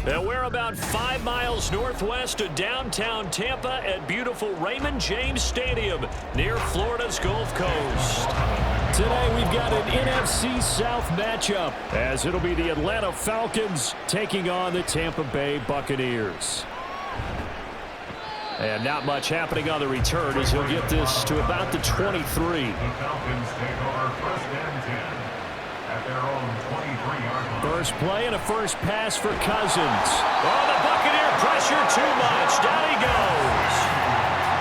And we're about 5 miles northwest of downtown Tampa at beautiful Raymond James Stadium near Florida's Gulf Coast. Today we've got an NFC South matchup as it'll be the Atlanta Falcons taking on the Tampa Bay Buccaneers. And not much happening on the return as he'll get this to about the 23. The Falcons take over 1st and 10 at their own 23-yard line. First play and a first pass for Cousins. Oh, the Buccaneer pressure too much. Down he goes.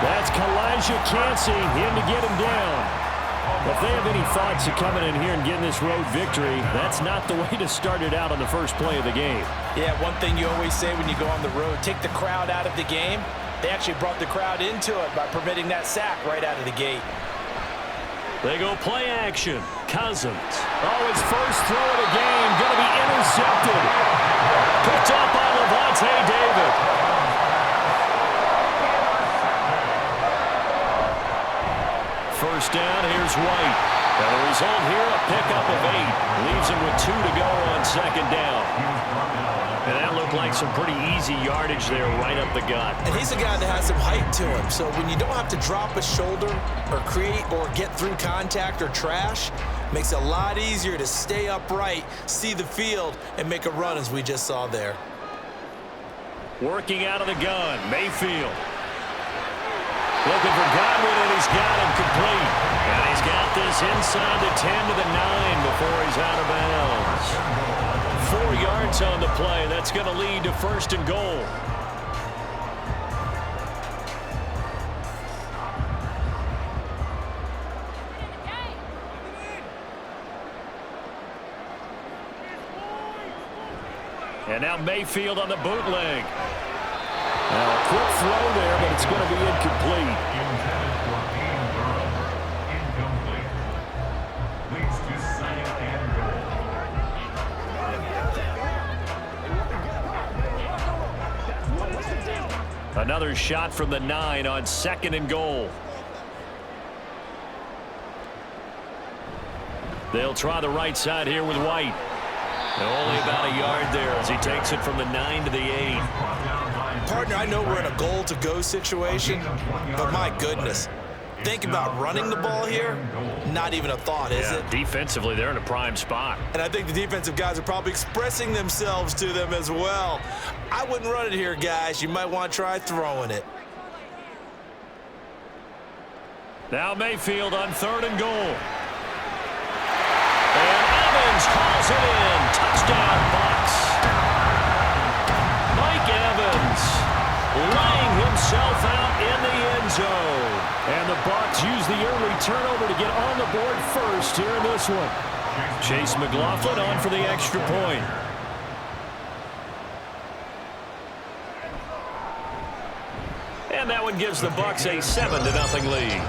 That's Kalijah Cansey in to get him down. If they have any thoughts of coming in here and getting this road victory, that's not the way to start it out on the first play of the game. Yeah, one thing you always say when you go on the road, take the crowd out of the game. They actually brought the crowd into it by permitting that sack right out of the gate. They go play action. Cousins. Oh, his first throw of the game going to be intercepted. Picked up by Levante David. First down, here's White. And the result here, a pickup of 8. Leaves him with 2 to go on second down. And that looked like some pretty easy yardage there right up the gut. And he's a guy that has some height to him. So when you don't have to drop a shoulder or create or get through contact or trash, makes it a lot easier to stay upright, see the field, and make a run as we just saw there. Working out of the gun, Mayfield. Looking for Godwin, and he's got him complete. And he's got this inside the 10 to the 9 before he's out of bounds. 4 yards on the play. That's going to lead to 1st and goal. And now Mayfield on the bootleg. Now a quick throw there, but it's going to be incomplete. Intended for Dean Burrow. Incomplete. Leads to 2nd and goal. Another shot from the 9 on 2nd and goal. They'll try the right side here with White. And only about a yard there as he takes it from the 9 to the 8. Partner, I know we're in a goal-to-go situation, but my goodness, think about running the ball here. Not even a thought, is it? Defensively, they're in a prime spot. And I think the defensive guys are probably expressing themselves to them as well. I wouldn't run it here, guys. You might want to try throwing it. Now Mayfield on 3rd and goal. And Evans hauls it in. Touchdown, Bucs. Mike Evans laying himself out in the end zone. And the Bucs use the early turnover to get on the board first here in this one. Chase McLaughlin on for the extra point. And that one gives the Bucs a 7-0 lead.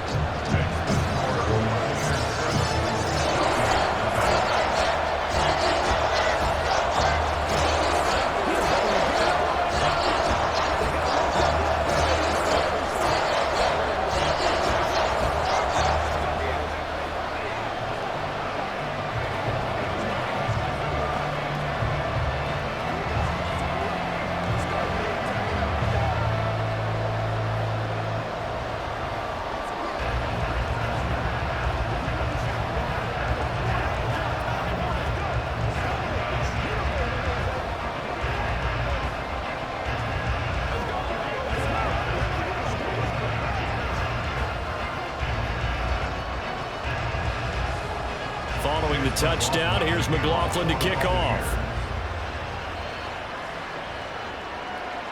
Following the touchdown, here's McLaughlin to kick off.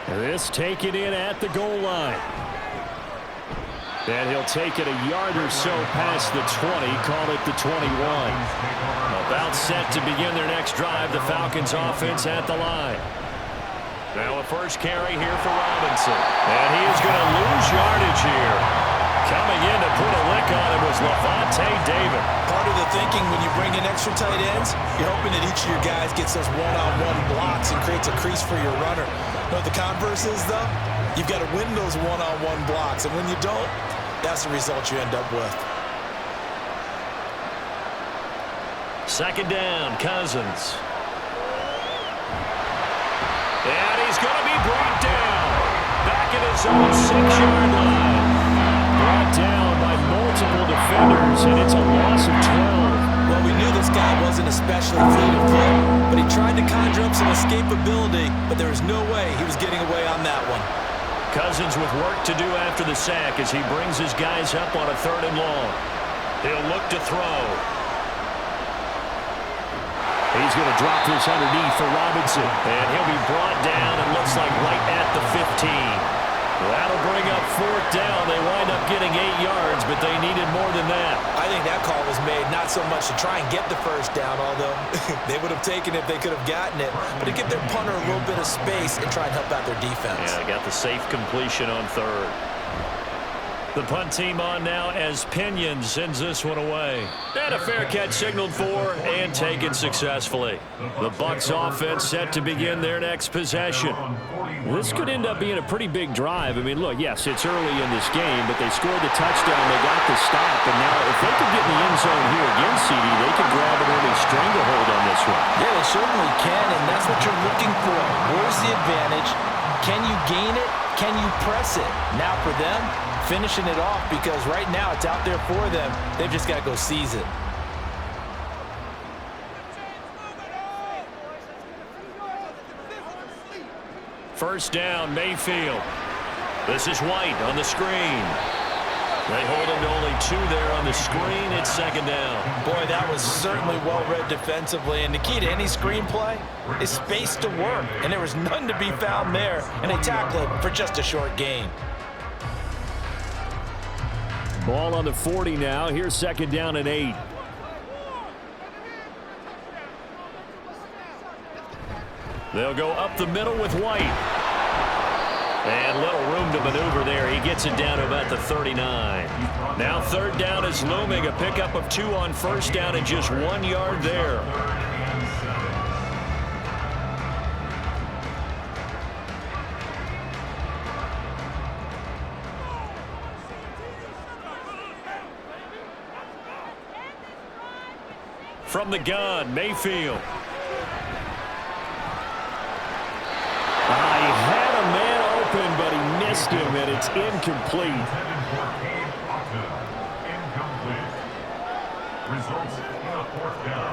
This taken in at the goal line. And he'll take it a yard or so past the 20, call it the 21. About set to begin their next drive, the Falcons offense at the line. Now a first carry here for Robinson. And he is going to lose yardage here. Coming in to put a lick on it was Levante David. Part of the thinking when you bring in extra tight ends, you're hoping that each of your guys gets those one-on-one blocks and creates a crease for your runner. You know what the converse is, though? You've got to win those one-on-one blocks, and when you don't, that's the result you end up with. Second down, Cousins. his own 6-yard line. Brought down by multiple defenders, and it's a loss of 12. Well, we knew this guy wasn't especially fleet of foot, but he tried to conjure up some escapability, but there was no way he was getting away on that one. Cousins with work to do after the sack as he brings his guys up on a 3rd and long. He'll look to throw. He's going to drop this underneath for Robinson. And he'll be brought down, and looks like right at the 15. That'll bring up 4th down. They wind up getting 8 yards, but they needed more than that. I think that call was made not so much to try and get the 1st down, although they would have taken it if they could have gotten it, but to give their punter a little bit of space and try and help out their defense. Yeah, got the safe completion on 3rd. The punt team on now as Pinion sends this one away. And a fair catch signaled for and taken successfully. The Bucs offense set to begin their next possession. This could end up being a pretty big drive. I mean, look, yes, it's early in this game, but they scored the touchdown, they got the stop, and now if they could get in the end zone here again, CD, they could grab an early stranglehold on this one. Yeah, they certainly can, and that's what you're looking for. Where's the advantage? Can you gain it? Can you press it? Now for them, finishing it off, because right now it's out there for them. They've just got to go seize it. First down, Mayfield. This is White on the screen. They hold him to only 2 there on the screen. It's 2nd down. Boy, that was certainly well-read defensively, and the key to any screenplay is space to work, and there was none to be found there, and they tackle it for just a short gain. Ball on the 40 now. Here's 2nd down and 8. They'll go up the middle with White. And little room to maneuver there. He gets it down to about the 39. Now 3rd down is looming. A pickup of 2 on 1st down and just 1 yard there. From the gun, Mayfield. He had a man open, but he missed him, and it's incomplete. Results in a 4th down.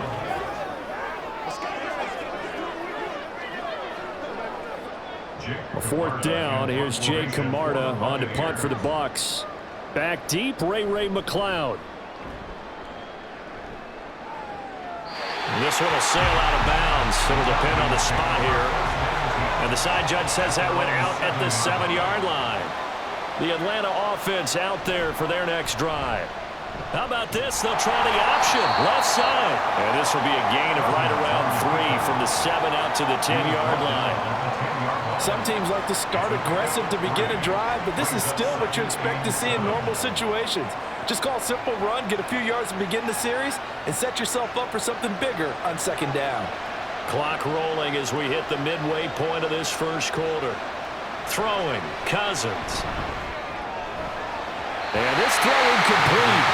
A 4th down. Here's Jay Camarda on to punt for the Bucs. Back deep, Ray McLeod. This one will sail out of bounds. It'll depend on the spot here. And the side judge says that went out at the 7-yard line. The Atlanta offense out there for their next drive. How about this? They'll try the option. Left side. And this will be a gain of right around 3 from the 7 out to the 10-yard line. Some teams like to start aggressive to begin a drive, but this is still what you expect to see in normal situations. Just call a simple run, get a few yards to begin the series, and set yourself up for something bigger on 2nd down. Clock rolling as we hit the midway point of this 1st quarter. Throwing, Cousins. And this throw incomplete.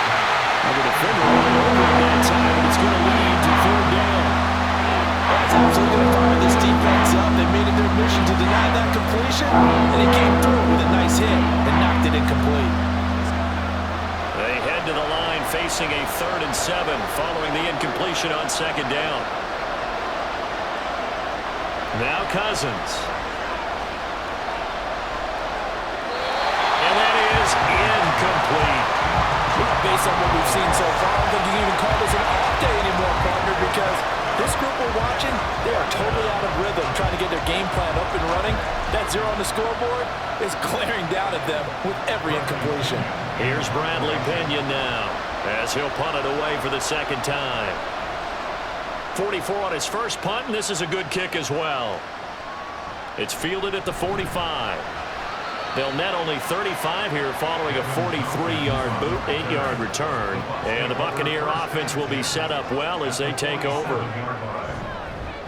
Now the defender went over at that time, and it's going to lead to 3rd down. That's absolutely going to fire this defense up. They made it their mission to deny that completion, and he came through with a nice hit and knocked it incomplete. They head to the line facing a 3rd and 7 following the incompletion on 2nd down. Now Cousins. And that is incomplete. Based on what we've seen so far, I don't think you can even call this an off day anymore, partner, because this group we're watching, they are totally out of rhythm, trying to get their game plan up and running. That 0 on the scoreboard is glaring down at them with every incompletion. Here's Bradley Pinion now as he'll punt it away for the 2nd time. 44 on his first punt, and this is a good kick as well. It's fielded at the 45. They'll net only 35 here following a 43-yard boot, 8-yard return. And the Buccaneer offense will be set up well as they take over.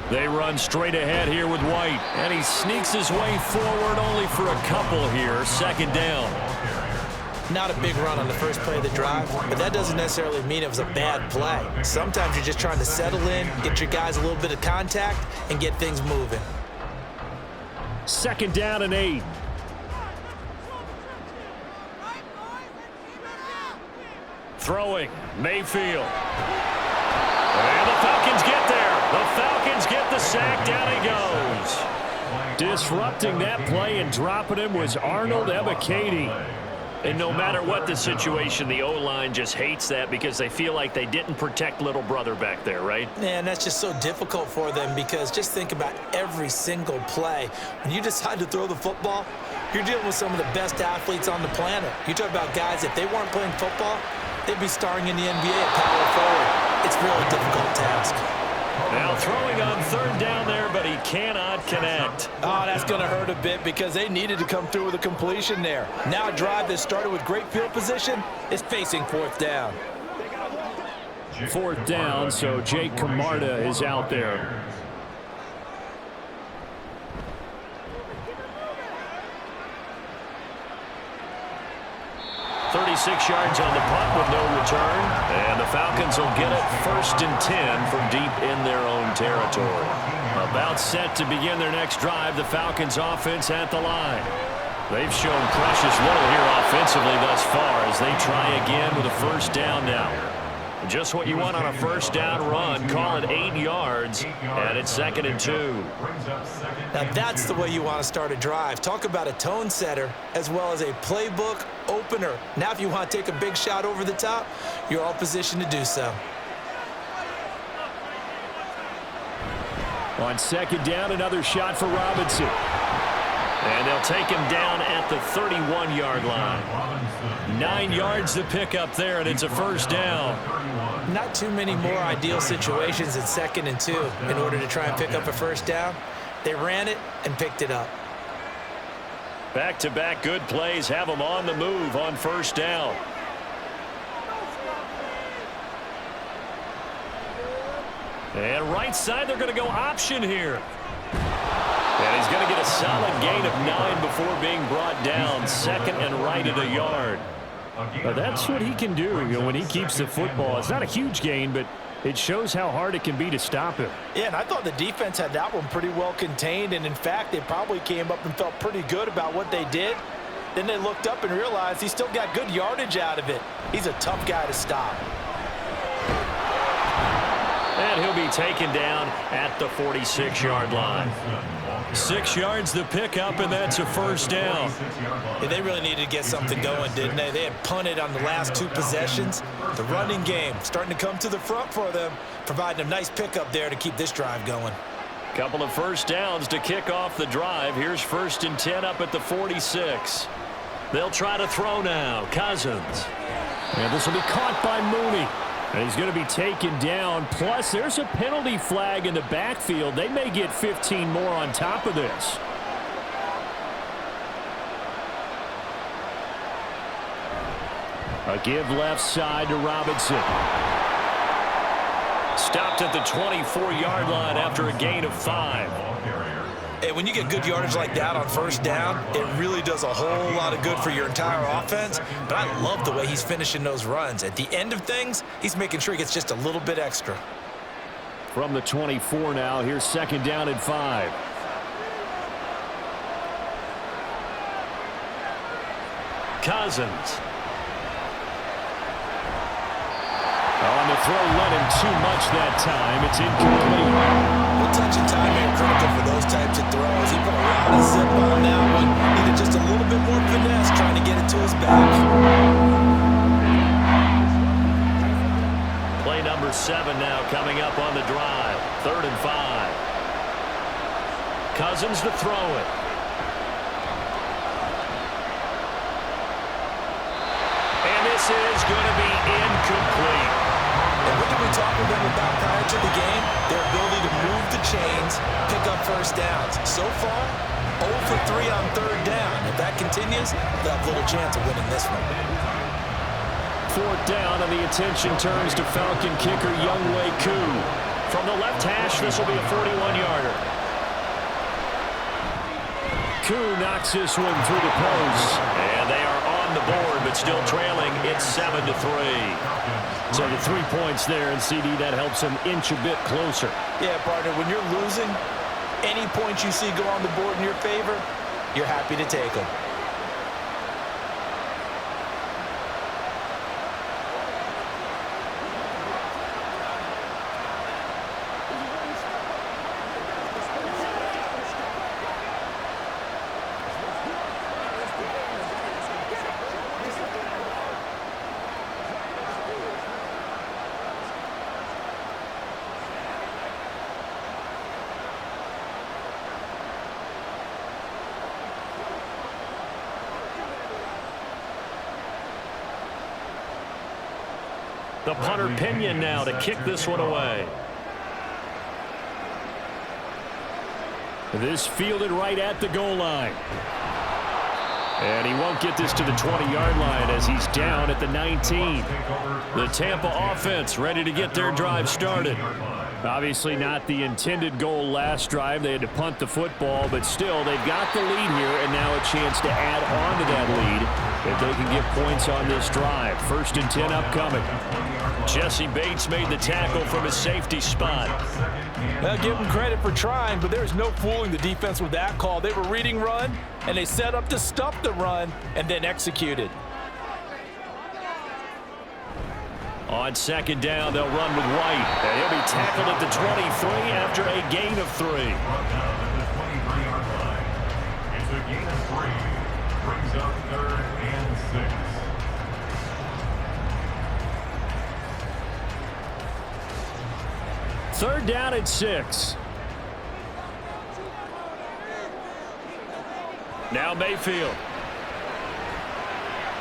They run straight ahead here with White, and he sneaks his way forward only for a couple here. 2nd down. Not a big run on the first play of the drive, but that doesn't necessarily mean it was a bad play. Sometimes you're just trying to settle in, get your guys a little bit of contact, and get things moving. 2nd down and 8. throwing. Mayfield. And the Falcons get there. The Falcons get the sack. Down he goes. Disrupting that play and dropping him was Arnold Ebiketie. And no matter what the situation, the O-line just hates that because they feel like they didn't protect little brother back there, right? Yeah, and that's just so difficult for them because just think about every single play. When you decide to throw the football, you're dealing with some of the best athletes on the planet. You talk about guys, if they weren't playing football, they'd be starring in the NBA at power forward. It's a really difficult task. Now throwing on third down there, but he cannot connect. Oh, that's going to hurt a bit because they needed to come through with a completion there. Now a drive that started with great field position is facing fourth down. Fourth down, so Jake Camarda is out there. 36 yards on the punt with no return. And the Falcons will get it 1st and 10 from deep in their own territory. About set to begin their next drive, the Falcons offense at the line. They've shown precious little here offensively thus far as they try again with a first down now. Just what you want on a first down run. Call it 8 yards, and it's 2nd and 2. Now that's the way you want to start a drive. Talk about a tone setter as well as a playbook opener. Now if you want to take a big shot over the top, you're all positioned to do so. On 2nd down, another shot for Robinson. And they'll take him down at the 31-yard line. 9 yards to pick up there, and it's a first down. Not too many more ideal situations in 2nd and 2 in order to try and pick up a first down. They ran it and picked it up. Back-to-back good plays have them on the move on first down. And right side, they're going to go option here. And he's going to get a solid gain of 9 before being brought down. 2nd and right at a yard. That's what he can do when he keeps the football. It's not a huge gain, but it shows how hard it can be to stop him. Yeah, and I thought the defense had that one pretty well contained. And, in fact, they probably came up and felt pretty good about what they did. Then they looked up and realized he still got good yardage out of it. He's a tough guy to stop. And he'll be taken down at the 46-yard line. 6 yards the pickup, and that's a first down. Yeah, they really needed to get something going, didn't they? They had punted on the last 2 possessions. The running game starting to come to the front for them, providing a nice pickup there to keep this drive going. Couple of first downs to kick off the drive. Here's 1st and 10 up at the 46. They'll try to throw now. Cousins. And this will be caught by Mooney. And he's going to be taken down. Plus, there's a penalty flag in the backfield. They may get 15 more on top of this. A give left side to Robinson. Stopped at the 24-yard line after a gain of 5. And when you get good yardage like that on first down, it really does a whole lot of good for your entire offense. But I love the way he's finishing those runs. At the end of things, he's making sure he gets just a little bit extra. From the 24 now, here's 2nd down and 5. Cousins. On the throw, led him too much that time. It's incomplete. Well, touch and time are critical for those types of throws. He put a lot of zip on that one. Needed just a little bit more finesse trying to get it to his back. Play number 7 now coming up on the drive. 3rd and 5. Cousins to throw it. And this is going to be incomplete. And what did we talk with them about prior to the game? Their ability to move the chains, pick up first downs. So far, 0 for 3 on 3rd down. If that continues, they'll have little chance of winning this one. 4th down, and the attention turns to Falcon kicker Younghoe Koo. From the left hash, this will be a 41-yarder. Koo knocks this one through the post. And they are on the board, but still trailing. It's 7-3. So the 3 points there, and CD, that helps them inch a bit closer. Yeah, partner, when you're losing, any points you see go on the board in your favor, you're happy to take them. The punter Pinion now to kick this one away. This fielded right at the goal line. And he won't get this to the 20-yard line as he's down at the 19. The Tampa offense ready to get their drive started. Obviously not the intended goal last drive. They had to punt the football, but still they've got the lead here and now a chance to add on to that lead if they can get points on this drive. 1st and 10 upcoming. Jesse Bates made the tackle from his safety spot. Well, give him credit for trying, but there's no fooling the defense with that call. They were reading run, and they set up to stuff the run and then executed. On 2nd down, they'll run with White. And he'll be tackled at the 23 after a gain of 3. It's a gain of 3. Brings up 3rd and 6. Third down and 6. Now Mayfield.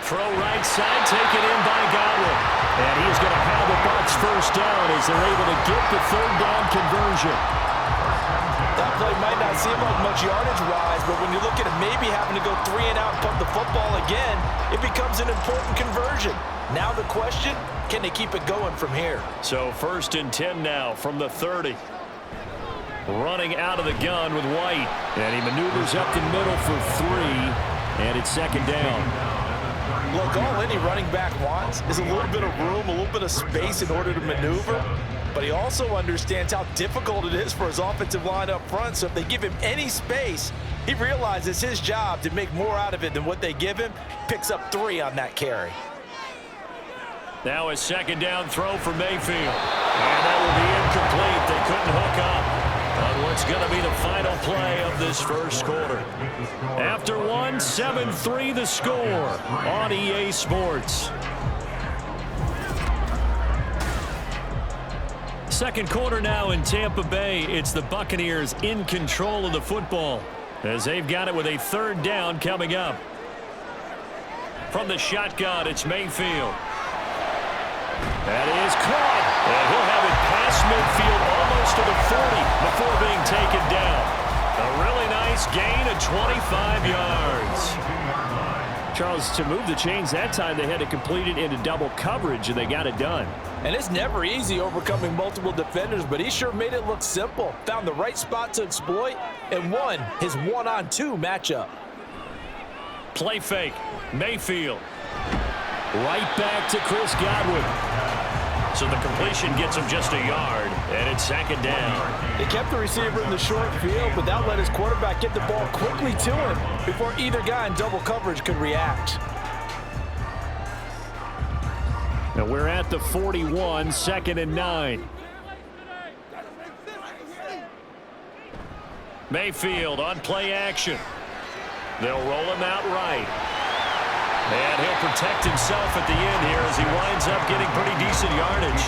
Throw right side, taken in by Godwin. And he's going to have the Bucs 1st down as they're able to get the 3rd down conversion. That play might not seem like much yardage-wise, but when you look at it maybe having to go 3 and out and pump the football again, it becomes an important conversion. Now the question, can they keep it going from here? So 1st and 10 now from the 30. Running out of the gun with White. And he maneuvers up the middle for 3. And it's 2nd down. Look, all any running back wants is a little bit of room, a little bit of space in order to maneuver. But he also understands how difficult it is for his offensive line up front. So if they give him any space, he realizes his job to make more out of it than what they give him. Picks up 3 on that carry. Now a 2nd down throw for Mayfield. And that will be incomplete. They couldn't hook up on what's going to be the final play of this 1st quarter. After 1, 7-3 the score on EA Sports. 2nd quarter now in Tampa Bay. It's the Buccaneers in control of the football as they've got it with a 3rd down coming up. From the shotgun, it's Mayfield. That is caught. And he'll have it past midfield almost to the 40 before being taken down. A really nice gain of 25 yards. Charles, to move the chains that time, they had to complete it into double coverage, and they got it done. And it's never easy overcoming multiple defenders, but he sure made it look simple. Found the right spot to exploit and won his 1-on-2 matchup. Play fake. Mayfield. Right back to Chris Godwin. So the completion gets him just a yard, and it's 2nd down. They kept the receiver in the short field, but that let his quarterback get the ball quickly to him before either guy in double coverage could react. Now we're at the 41, 2nd and 9. Mayfield on play action. They'll roll him out right. And he'll protect himself at the end here as he winds up getting pretty decent yardage.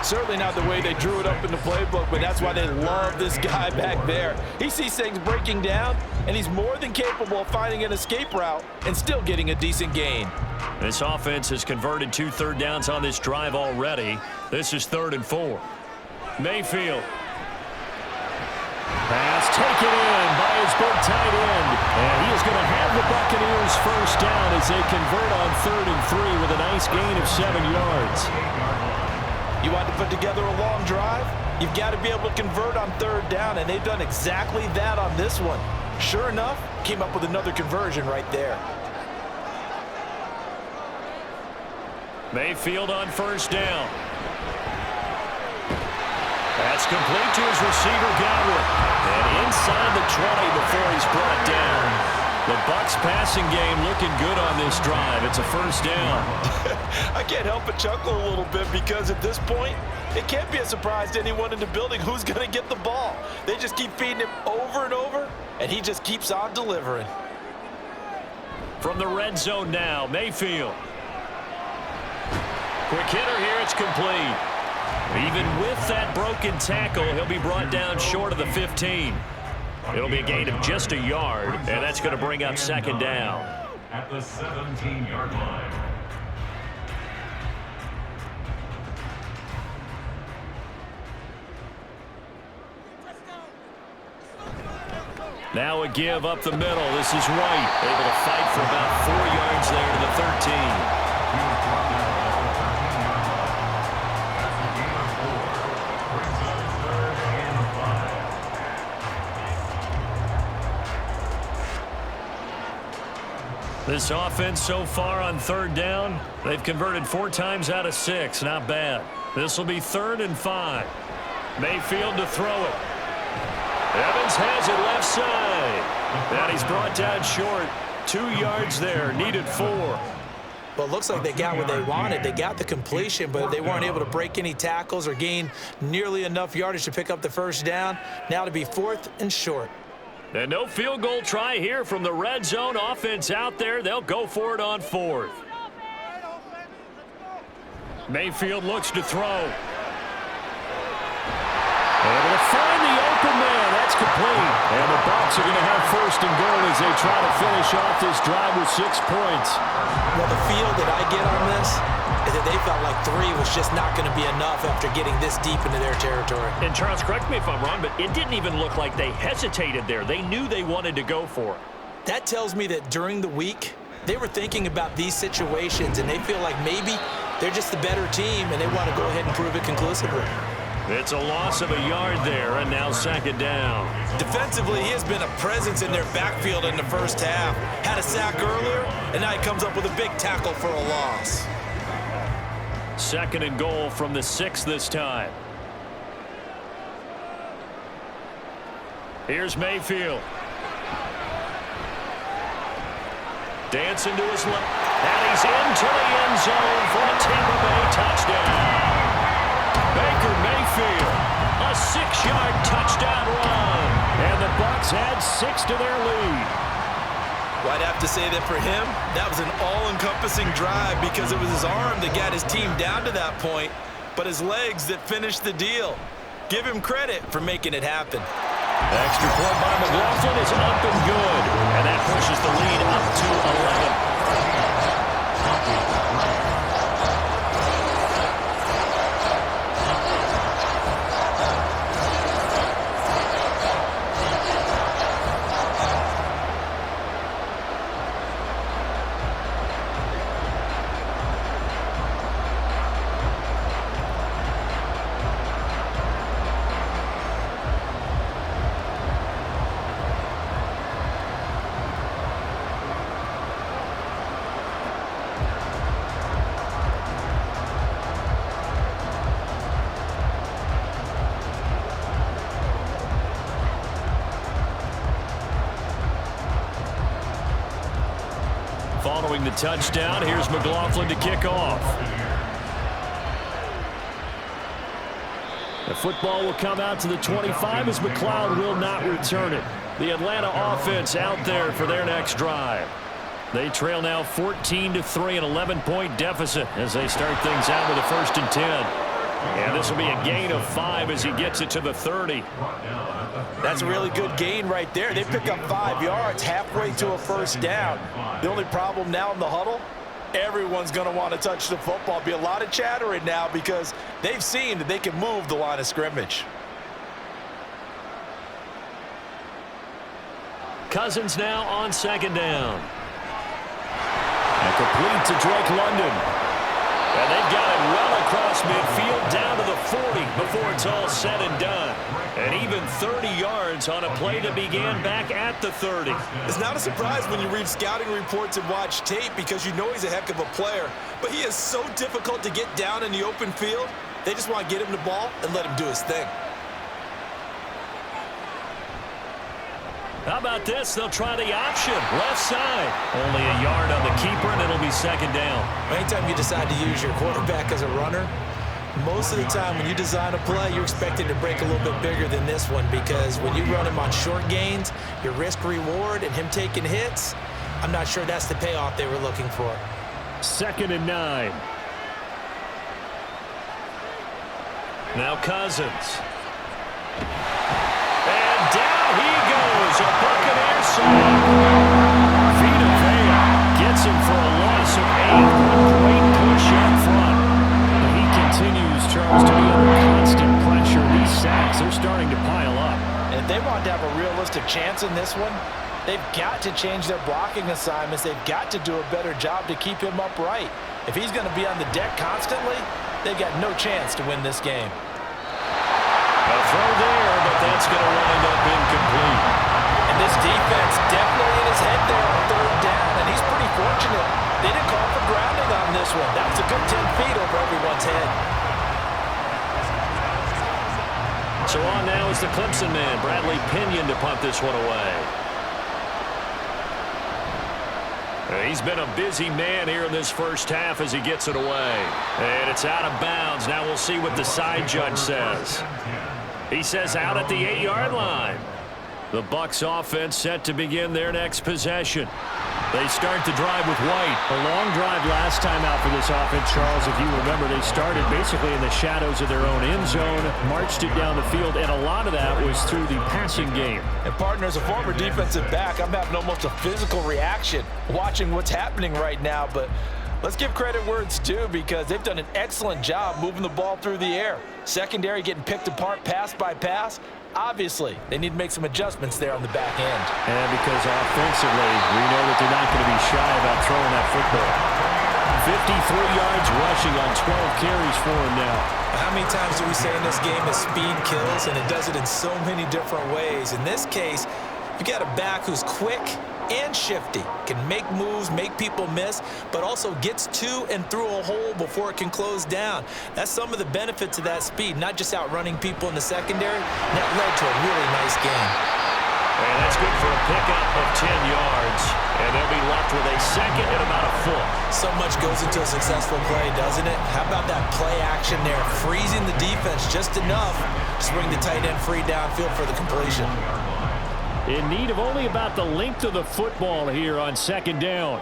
Certainly not the way they drew it up in the playbook, but that's why they love this guy back there. He sees things breaking down, and he's more than capable of finding an escape route and still getting a decent gain. This offense has converted 2 third downs on this drive already. This is 3rd and 4. Mayfield. Pass taken in by his big tight end. And he is going to have the Buccaneers 1st down as they convert on 3rd and 3 with a nice gain of 7 yards. You want to put together a long drive? You've got to be able to convert on 3rd down, and they've done exactly that on this one. Sure enough, came up with another conversion right there. Mayfield on 1st down. That's complete to his receiver, Godwin. And inside the 20 before he's brought down. The Bucs passing game looking good on this drive. It's a 1st down. I can't help but chuckle a little bit because at this point, it can't be a surprise to anyone in the building who's going to get the ball. They just keep feeding him over and over, and he just keeps on delivering. From the red zone now, Mayfield. Quick hitter here, it's complete. Even with that broken tackle, he'll be brought down short of the 15. It'll be a gain of just a yard, and that's going to bring up 2nd down. At the 17-yard line. Now a give up the middle. This is White, able to fight for about 4 yards there to the 13. He was brought down at the 13-yard line. That's a gain of 4. Brings us to 3rd and 5. This offense so far on 3rd down, they've converted 4 times out of 6. Not bad. This will be 3rd and 5. Mayfield to throw it. Evans has it left side. And he's brought down short. 2 yards there. Needed 4. Well, it looks like they got what they wanted. They got the completion, but they weren't able to break any tackles or gain nearly enough yardage to pick up the 1st down. Now to be 4th and short. And no field goal try here from the red zone offense out there. They'll go for it on 4th. Mayfield looks to throw. Able to find the open man. That's complete. And the Bucs are going to have 1st and goal as they try to finish off this drive with 6 points. Well, the feel that I get on this is that they felt like 3 was just not going to be enough after getting this deep into their territory. And Charles, correct me if I'm wrong, but it didn't even look like they hesitated there. They knew they wanted to go for it. That tells me that during the week, they were thinking about these situations, and they feel like maybe they're just the better team, and they want to go ahead and prove it conclusively. It's a loss of a yard there, and now 2nd down. Defensively, he has been a presence in their backfield in the 1st half. Had a sack earlier, and now he comes up with a big tackle for a loss. 2nd and goal from the 6 this time. Here's Mayfield. Dancing to his left. And he's into the end zone for a Tampa Bay touchdown. Baker Mayfield, a 6-yard touchdown run. And the Bucs add 6 to their lead. Well, I'd have to say that for him, that was an all-encompassing drive because it was his arm that got his team down to that point, but his legs that finished the deal. Give him credit for making it happen. Extra point by McLaughlin is up and good. And that pushes the lead up to 11. Following the touchdown, here's McLaughlin to kick off. The football will come out to the 25 as McLeod will not return it. The Atlanta offense out there for their next drive. They trail now 14-3, an 11-point deficit as they start things out with a 1st and 10. And this will be a gain of 5 as he gets it to the 30. That's a really good gain right there. They pick up 5 yards halfway to a 1st down. The only problem now in the huddle, everyone's going to want to touch the football. Be a lot of chattering now because they've seen that they can move the line of scrimmage. Cousins now on 2nd down. And complete to Drake London. And they've got it well across midfield down to the 40 before it's all said and done. And even 30 yards on a play that began back at the 30. It's not a surprise when you read scouting reports and watch tape because you know he's a heck of a player. But he is so difficult to get down in the open field. They just want to get him the ball and let him do his thing. How about this? They'll try the option. Left side. Only a yard on the keeper, and it'll be 2nd down. Anytime you decide to use your quarterback as a runner, most of the time when you design a play, you're expected to break a little bit bigger than this one because when you run him on short gains, your risk-reward and him taking hits, I'm not sure that's the payoff they were looking for. 2nd and 9. Now Cousins. And down he goes. A Buccaneer sack. Vita Vea gets him for a loss of 8. Great push up front. He continues, Charles, to be under constant pressure. These sacks are starting to pile up. And they want to have a realistic chance in this one, they've got to change their blocking assignments. They've got to do a better job to keep him upright. If he's going to be on the deck constantly, they've got no chance to win this game. A throw there, but that's going to wind up incomplete. And this defense definitely in his head there on third down, and he's pretty fortunate. They didn't call for grounding on this one. That was a good 10 feet over everyone's head. So on now is the Clemson man, Bradley Pinion, to punt this one away. He's been a busy man here in this first half as he gets it away. And it's out of bounds. Now we'll see what the side judge says. He says out at the 8-yard line. The Bucs offense set to begin their next possession. They start the drive with White. A long drive last time out for this offense, Charles. If you remember, they started basically in the shadows of their own end zone, marched it down the field, and a lot of that was through the passing game. And, partner, as a former defensive back, I'm having almost a physical reaction watching what's happening right now. But let's give credit where it's due, because they've done an excellent job moving the ball through the air. Secondary getting picked apart pass by pass. Obviously, they need to make some adjustments there on the back end. And because offensively, we know that they're not going to be shy about throwing that football. 53 yards rushing on 12 carries for him now. How many times do we say in this game that speed kills, and it does it in so many different ways? In this case, you got a back who's quick and shifty, can make moves, make people miss, but also gets to and through a hole before it can close down. That's some of the benefits of that speed, not just outrunning people in the secondary. And that led to a really nice game. And that's good for a pickup of 10 yards. And they'll be left with a second and about a foot. So much goes into a successful play, doesn't it? How about that play action there, freezing the defense just enough to bring the tight end free downfield for the completion. In need of only about the length of the football here on second down.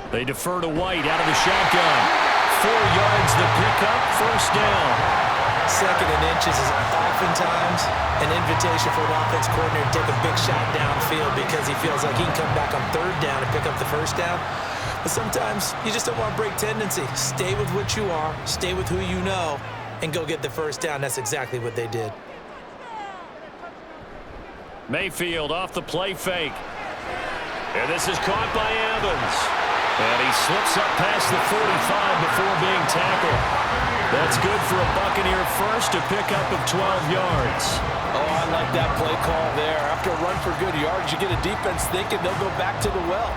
They defer to White out of the shotgun. 4 yards the pickup, first down. Second and inches is oftentimes an invitation for an offense coordinator to take a big shot downfield because he feels like he can come back on third down and pick up the first down. But sometimes you just don't want to break tendency. Stay with what you are, stay with who you know, and go get the first down. That's exactly what they did. Mayfield off the play fake. And this is caught by Evans. And he slips up past the 45 before being tackled. That's good for a Buccaneer first, a pickup of 12 yards. Oh, I like that play call there. After a run for good yards, you get a defense thinking they'll go back to the well.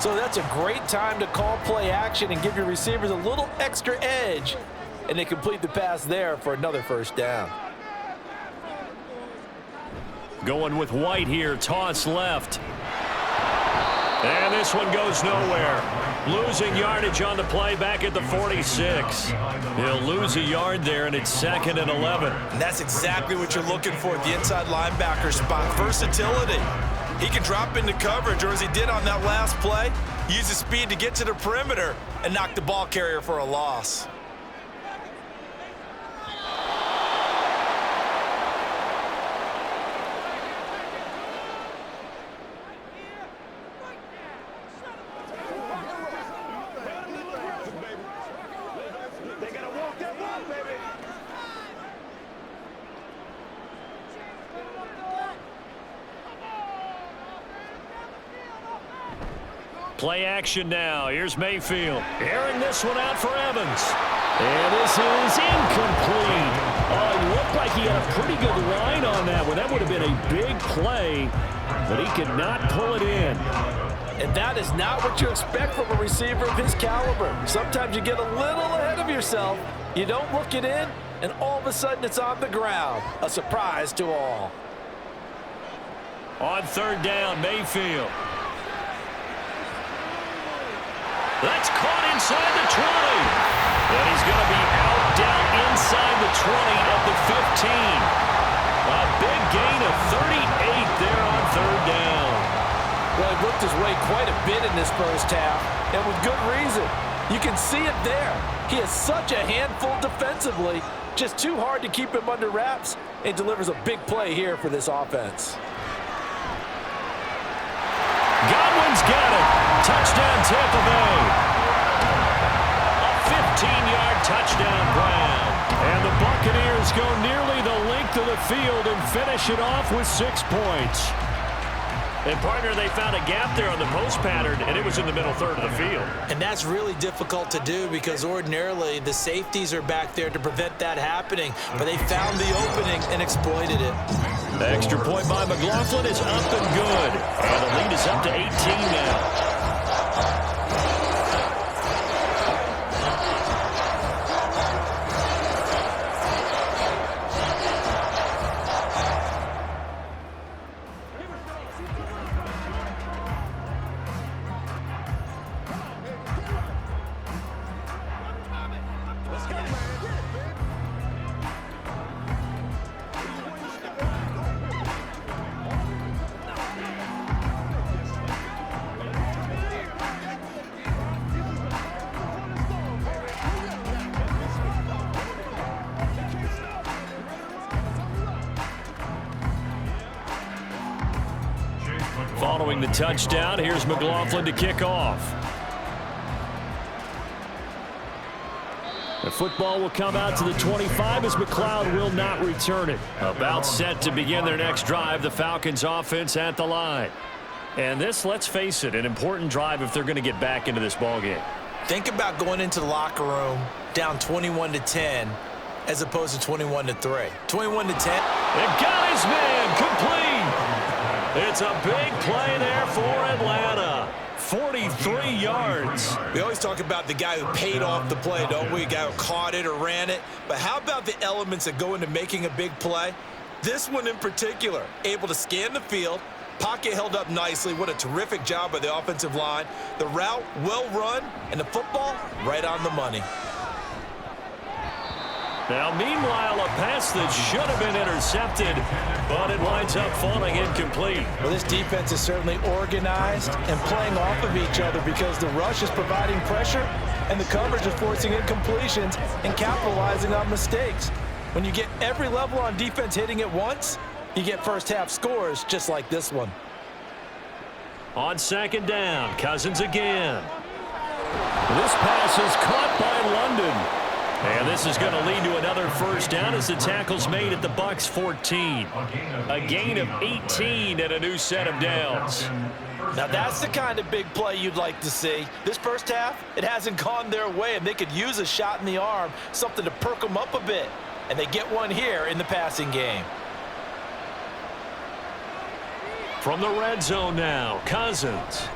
So that's a great time to call play action and give your receivers a little extra edge. And they complete the pass there for another first down. Going with White here, toss left. And this one goes nowhere. Losing yardage on the play back at the 46. He'll lose a yard there, and it's 2nd and 11. And that's exactly what you're looking for at the inside linebacker spot. Versatility. He can drop into coverage, or as he did on that last play, use his speed to get to the perimeter and knock the ball carrier for a loss. Play action now. Here's Mayfield. Airing this one out for Evans. And this is incomplete. Oh, it looked like he had a pretty good line on that one. That would have been a big play, but he could not pull it in. And that is not what you expect from a receiver of his caliber. Sometimes you get a little ahead of yourself. You don't look it in, and all of a sudden it's on the ground. A surprise to all. On third down, Mayfield. That's caught inside the 20. And he's going to be out down inside the 20 at the 15. A big gain of 38 there on third down. Well, he worked his way quite a bit in this first half, and with good reason. You can see it there. He is such a handful defensively, just too hard to keep him under wraps, and delivers a big play here for this offense. Godwin's got it. Touchdown, Tampa Bay. A 15-yard touchdown, Brown. And the Bucs Buccaneers go nearly the length of the field and finish it off with 6 points. And, partner, they found a gap there on the post pattern, and it was in the middle third of the field. And that's really difficult to do because ordinarily the safeties are back there to prevent that happening. But they found the opening and exploited it. The extra point by McLaughlin is up and good. And the lead is up to 18 now. Following the touchdown, here's McLaughlin to kick off. The football will come out to the 25 as McLeod will not return it. About set to begin their next drive, the Falcons offense at the line. And this, let's face it, an important drive if they're going to get back into this ballgame. Think about going into the locker room down 21-10 as opposed to 21-3. 21-10. They got his man complete. It's a big play there for Atlanta. 43 yards. We always talk about the guy who paid off the play, don't we? A guy who caught it or ran it. But how about the elements that go into making a big play? This one in particular, able to scan the field, pocket held up nicely. What a terrific job by the offensive line. The route well run, and the football right on the money. Now, meanwhile, a pass that should have been intercepted, but it winds up falling incomplete. Well, this defense is certainly organized and playing off of each other because the rush is providing pressure and the coverage is forcing incompletions and capitalizing on mistakes. When you get every level on defense hitting at once, you get first-half scores just like this one. On second down, Cousins again. This pass is caught by London. And this is going to lead to another first down as the tackle's made at the Bucs 14. A gain of 18 and a new set of downs. Now that's the kind of big play you'd like to see. This first half, it hasn't gone their way, and they could use a shot in the arm, something to perk them up a bit. And they get one here in the passing game. From the red zone now, Cousins.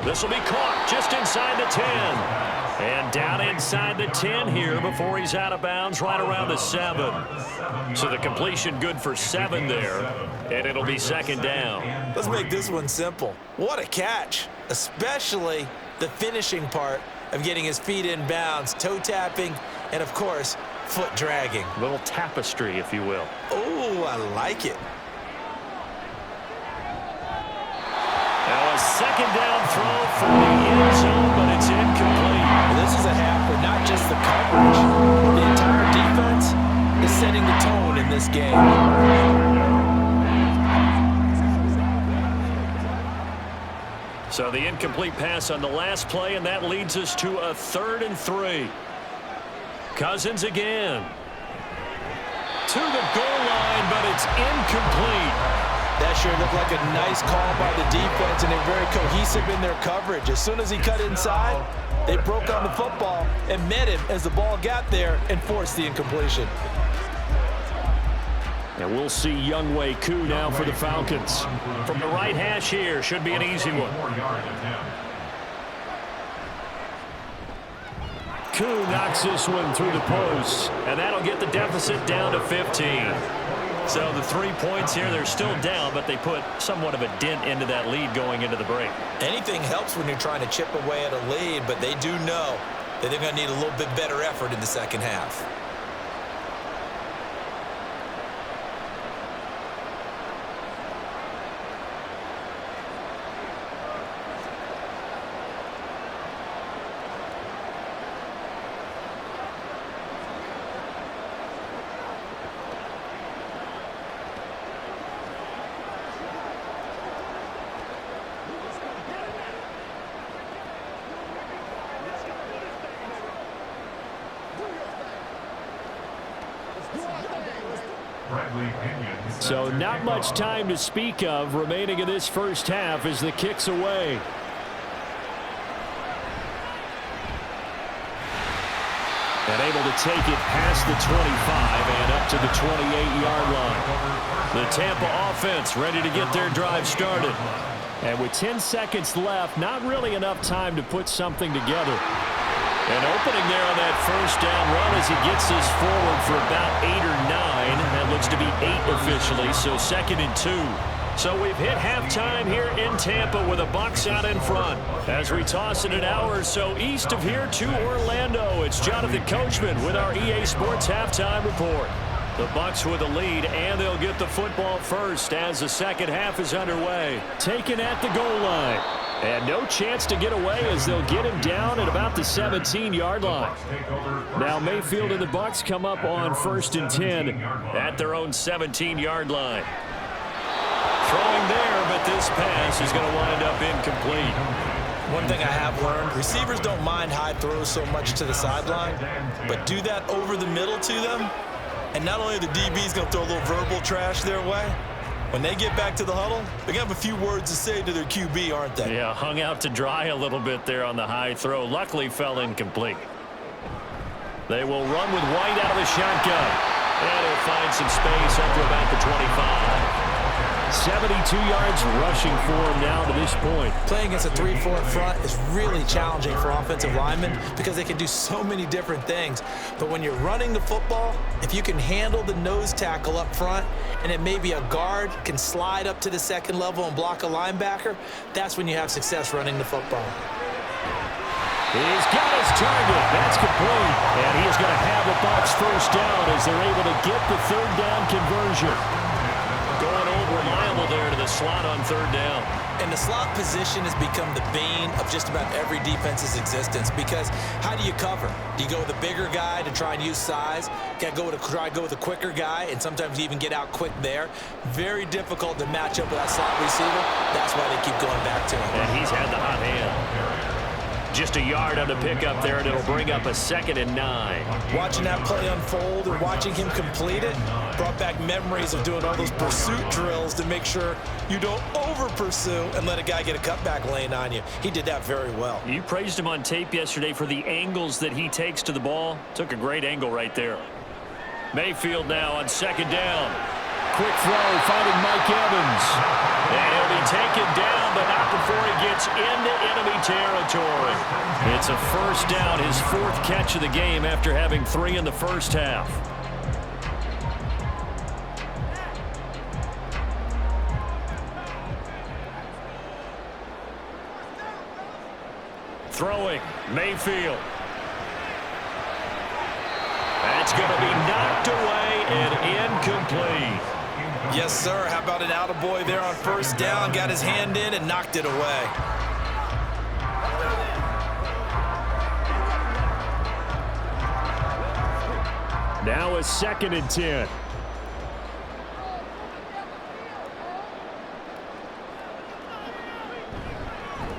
This will be caught just inside the 10. And down inside the 10 here before he's out of bounds right around the 7. So the completion good for 7 there. And it'll be second down. Let's make this one simple. What a catch, especially the finishing part of getting his feet in bounds, toe tapping, and of course, foot dragging. A little tapestry, if you will. Oh, I like it. Now a second down throw for the end zone, but it's incomplete. Well, this is a half where not just the coverage, the entire defense is setting the tone in this game. So the incomplete pass on the last play, and that leads us to a 3rd and 3. Cousins again. To the goal line, but it's incomplete. That sure looked like a nice call by the defense, and they're very cohesive in their coverage. As soon as he cut inside, they broke on the football and met him as the ball got there and forced the incompletion. And we'll see Younghoe Koo now for the Falcons. From the right hash here, should be an easy one. Koo knocks this one through the post, and that'll get the deficit down to 15. So the 3 points here, they're still down, but they put somewhat of a dent into that lead going into the break. Anything helps when you're trying to chip away at a lead, but they do know that they're going to need a little bit better effort in the second half. So not much time to speak of remaining in this first half as the kick's away. And able to take it past the 25 and up to the 28-yard line. The Tampa offense ready to get their drive started. And with 10 seconds left, not really enough time to put something together. And opening there on that first down run as he gets this forward for about 8 or 9. That looks to be 8 officially, so 2nd and 2. So we've hit halftime here in Tampa with the Bucs out in front. As we toss it an hour or so east of here to Orlando, it's Jonathan Coachman with our EA Sports Halftime Report. The Bucs with the lead, and they'll get the football first as the second half is underway. Taken at the goal line. And no chance to get away as they'll get him down at about the 17-yard line. Now Mayfield and the Bucs come up on 1st and 10 at their own 17-yard line. Throwing there, but this pass is going to wind up incomplete. One thing I have learned, receivers don't mind high throws so much to the sideline, but do that over the middle to them, and not only are the DBs going to throw a little verbal trash their way, when they get back to the huddle, they're going to have a few words to say to their QB, aren't they? Yeah, hung out to dry a little bit there on the high throw. Luckily fell incomplete. They will run with White out of the shotgun. And he'll find some space up to about the 25. 72 yards rushing for him now to this point. Playing against a 3-4 front is really challenging for offensive linemen because they can do so many different things. But when you're running the football, if you can handle the nose tackle up front and it may be a guard can slide up to the second level and block a linebacker, that's when you have success running the football. He's got his target. That's complete. And he's going to have the Bucs first down as they're able to get the third down conversion. Going old reliable there to the slot on 3rd down. And the slot position has become the bane of just about every defense's existence because how do you cover? Do you go with a bigger guy to try and use size? Try to go with a quicker guy and sometimes even get out quick there. Very difficult to match up with that slot receiver. That's why they keep going back to him. And he's had the hot hand. Just a yard on the pickup there, and it'll bring up a 2nd and 9. Watching that play unfold and watching him complete it brought back memories of doing all those pursuit drills to make sure you don't over-pursue and let a guy get a cutback lane on you. He did that very well. You praised him on tape yesterday for the angles that he takes to the ball. Took a great angle right there. Mayfield now on 2nd down. Quick throw, finding Mike Evans. And he'll be taken down, but not before he gets into enemy territory. It's a first down, his 4th catch of the game after having 3 in the first half. Throwing, Mayfield. That's going to be knocked away and incomplete. Yes, sir. How about an attaboy there on 1st down? Got his hand in and knocked it away. Now a 2nd and 10.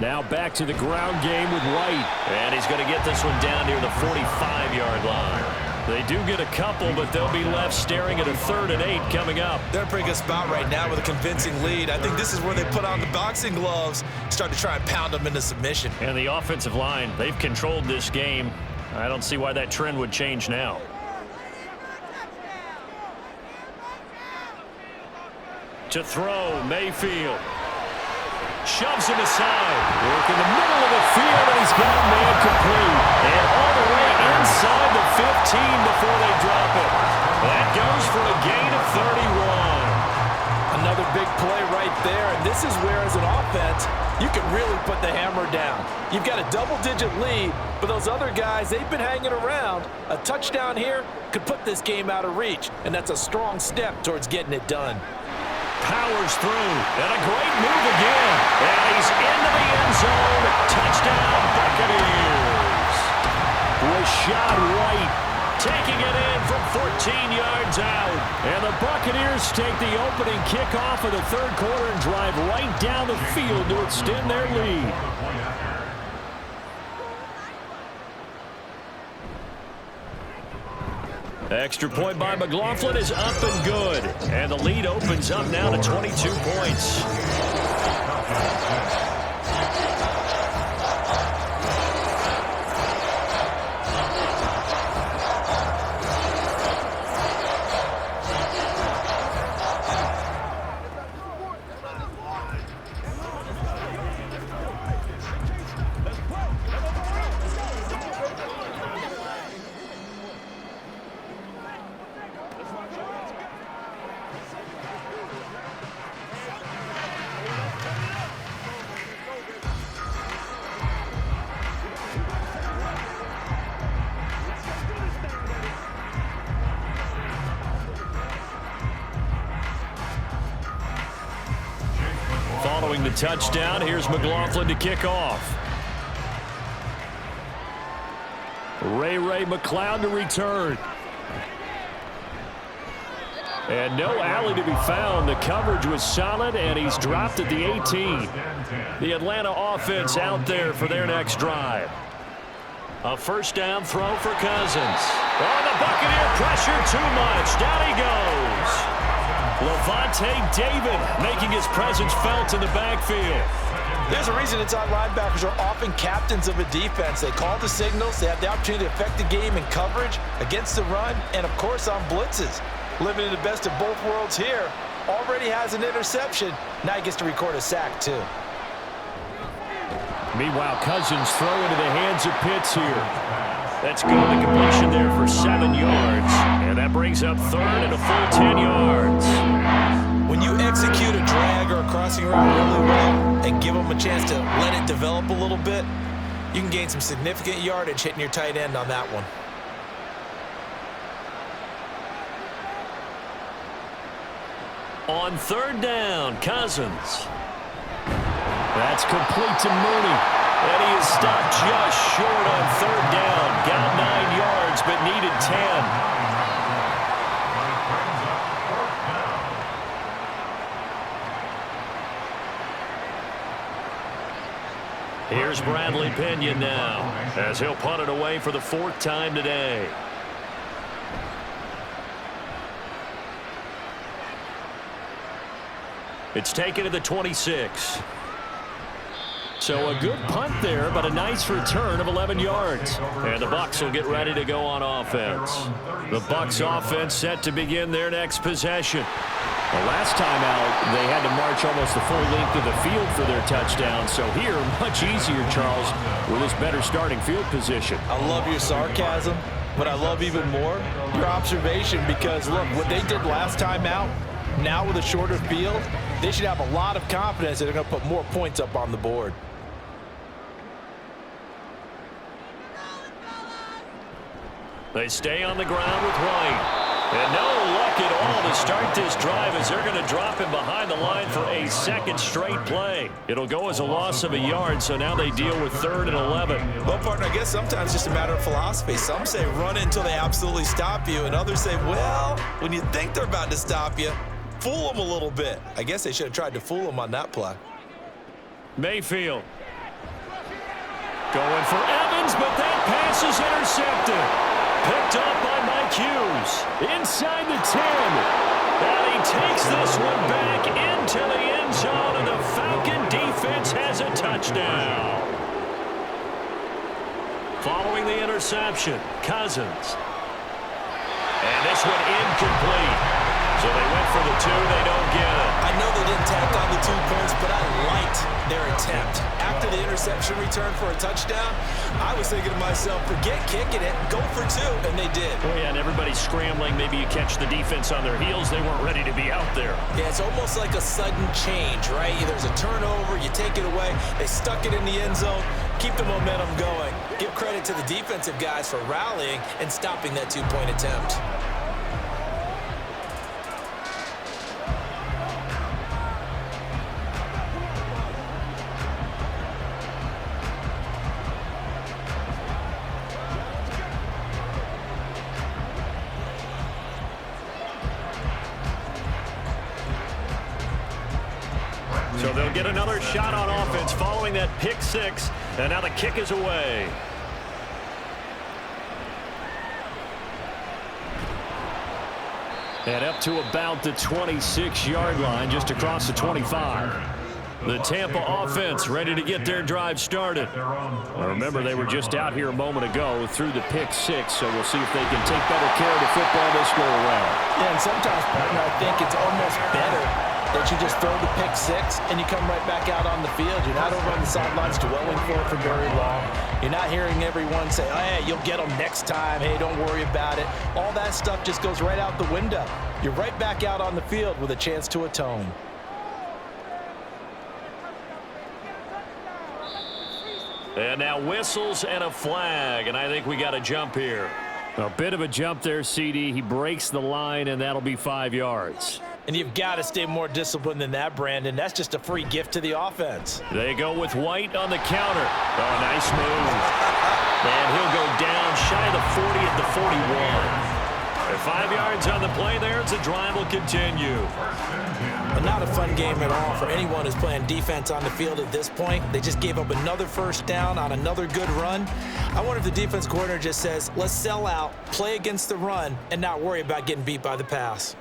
Now back to the ground game with White. And he's going to get this one down near the 45-yard line. They do get a couple, but they'll be left staring at a 3rd and 8 coming up. They're in a pretty good spot right now with a convincing lead. I think this is where they put on the boxing gloves, start to try and pound them into submission. And the offensive line, they've controlled this game. I don't see why that trend would change now. To throw, Mayfield. Shoves him aside. Work in the middle of the field, and he's got a man complete. And all the way inside the 15 before they drop it. That goes for a gain of 31. Another big play right there, and this is where, as an offense, you can really put the hammer down. You've got a double-digit lead, but those other guys, they've been hanging around. A touchdown here could put this game out of reach, and that's a strong step towards getting it done. Powers through, and a great move again. And he's into the end zone. Touchdown, Buccaneers. Rashad White taking it in from 14 yards out. And the Buccaneers take the opening kickoff of the 3rd quarter and drive right down the field to extend their lead. Extra point by McLaughlin is up and good. And the lead opens up now to 22 points. Following the touchdown, here's McLaughlin to kick off. Ray McLeod to return. And no alley to be found. The coverage was solid, and he's dropped at the 18. The Atlanta offense out there for their next drive. A first down throw for Cousins. Oh, the Buccaneer pressure too much. Down he goes. Levante David making his presence felt in the backfield. There's a reason inside linebackers are often captains of a defense. They call the signals. They have the opportunity to affect the game in coverage, against the run, and, of course, on blitzes. Living in the best of both worlds here. Already has an interception. Now he gets to record a sack, too. Meanwhile, Cousins throw into the hands of Pitts here. That's good. The completion there for 7 yards. And that brings up third and a full 10 yards. When you execute a drag or a crossing route really well and give them a chance to let it develop a little bit, you can gain some significant yardage hitting your tight end on that one. On third down, Cousins. That's complete to Mooney. And he is stopped just short on third down. Got 9 yards, but needed 10. Here's Bradley Pinion now, as he'll punt it away for the 4th time today. It's taken to the 26. So a good punt there, but a nice return of 11 yards. And the Bucs will get ready to go on offense. The Bucs offense set to begin their next possession. The last time out, they had to march almost the full length of the field for their touchdown. So here, much easier, Charles, with this better starting field position. I love your sarcasm, but I love even more your observation because, look, what they did last time out, now with a shorter field, they should have a lot of confidence that they're going to put more points up on the board. They stay on the ground with White. And no luck at all to start this drive as they're going to drop him behind the line for a second straight play. It'll go as a loss of a yard, so now they deal with 3rd and 11. Well, partner, I guess sometimes it's just a matter of philosophy. Some say run until they absolutely stop you, and others say, well, when you think they're about to stop you, fool them a little bit. I guess they should have tried to fool them on that play. Mayfield. Going for Evans, but that pass is intercepted. Picked up by Mike Hughes. Inside the 10. And he takes this one back into the end zone, and the Falcon defense has a touchdown. Following the interception, Cousins. And this one incomplete. So they went for the 2. They don't get it. I know they didn't tack on the 2 points, but I liked their attempt. After the interception return for a touchdown, I was thinking to myself, forget kicking it, go for 2, and they did. Oh, yeah, and everybody's scrambling. Maybe you catch the defense on their heels. They weren't ready to be out there. Yeah, it's almost like a sudden change, right? There's a turnover, you take it away. They stuck it in the end zone. Keep the momentum going. Give credit to the defensive guys for rallying and stopping that 2-point attempt. So they'll get another shot on offense following that pick 6, and now the kick is away. And up to about the 26-yard line, just across the 25. The Tampa offense ready to get their drive started. Now remember, they were just out here a moment ago through the pick six, so we'll see if they can take better care of the football this go around. Yeah, and sometimes, partner, I think it's almost better that you just throw the pick six and you come right back out on the field. You're not over on the sidelines dwelling for it for very long. You're not hearing everyone say, oh, hey, you'll get them next time. Hey, don't worry about it. All that stuff just goes right out the window. You're right back out on the field with a chance to atone. And now whistles and a flag, and I think we got a jump here. A bit of a jump there, CD. He breaks the line, and that'll be 5 yards. And you've got to stay more disciplined than that, Brandon. That's just a free gift to the offense. They go with White on the counter. Oh, nice move. And he'll go down shy of the 40 at the 41. And 5 yards on the play there as the drive will continue. But not a fun game at all for anyone who's playing defense on the field at this point. They just gave up another first down on another good run. I wonder if the defense coordinator just says, let's sell out, play against the run, and not worry about getting beat by the pass.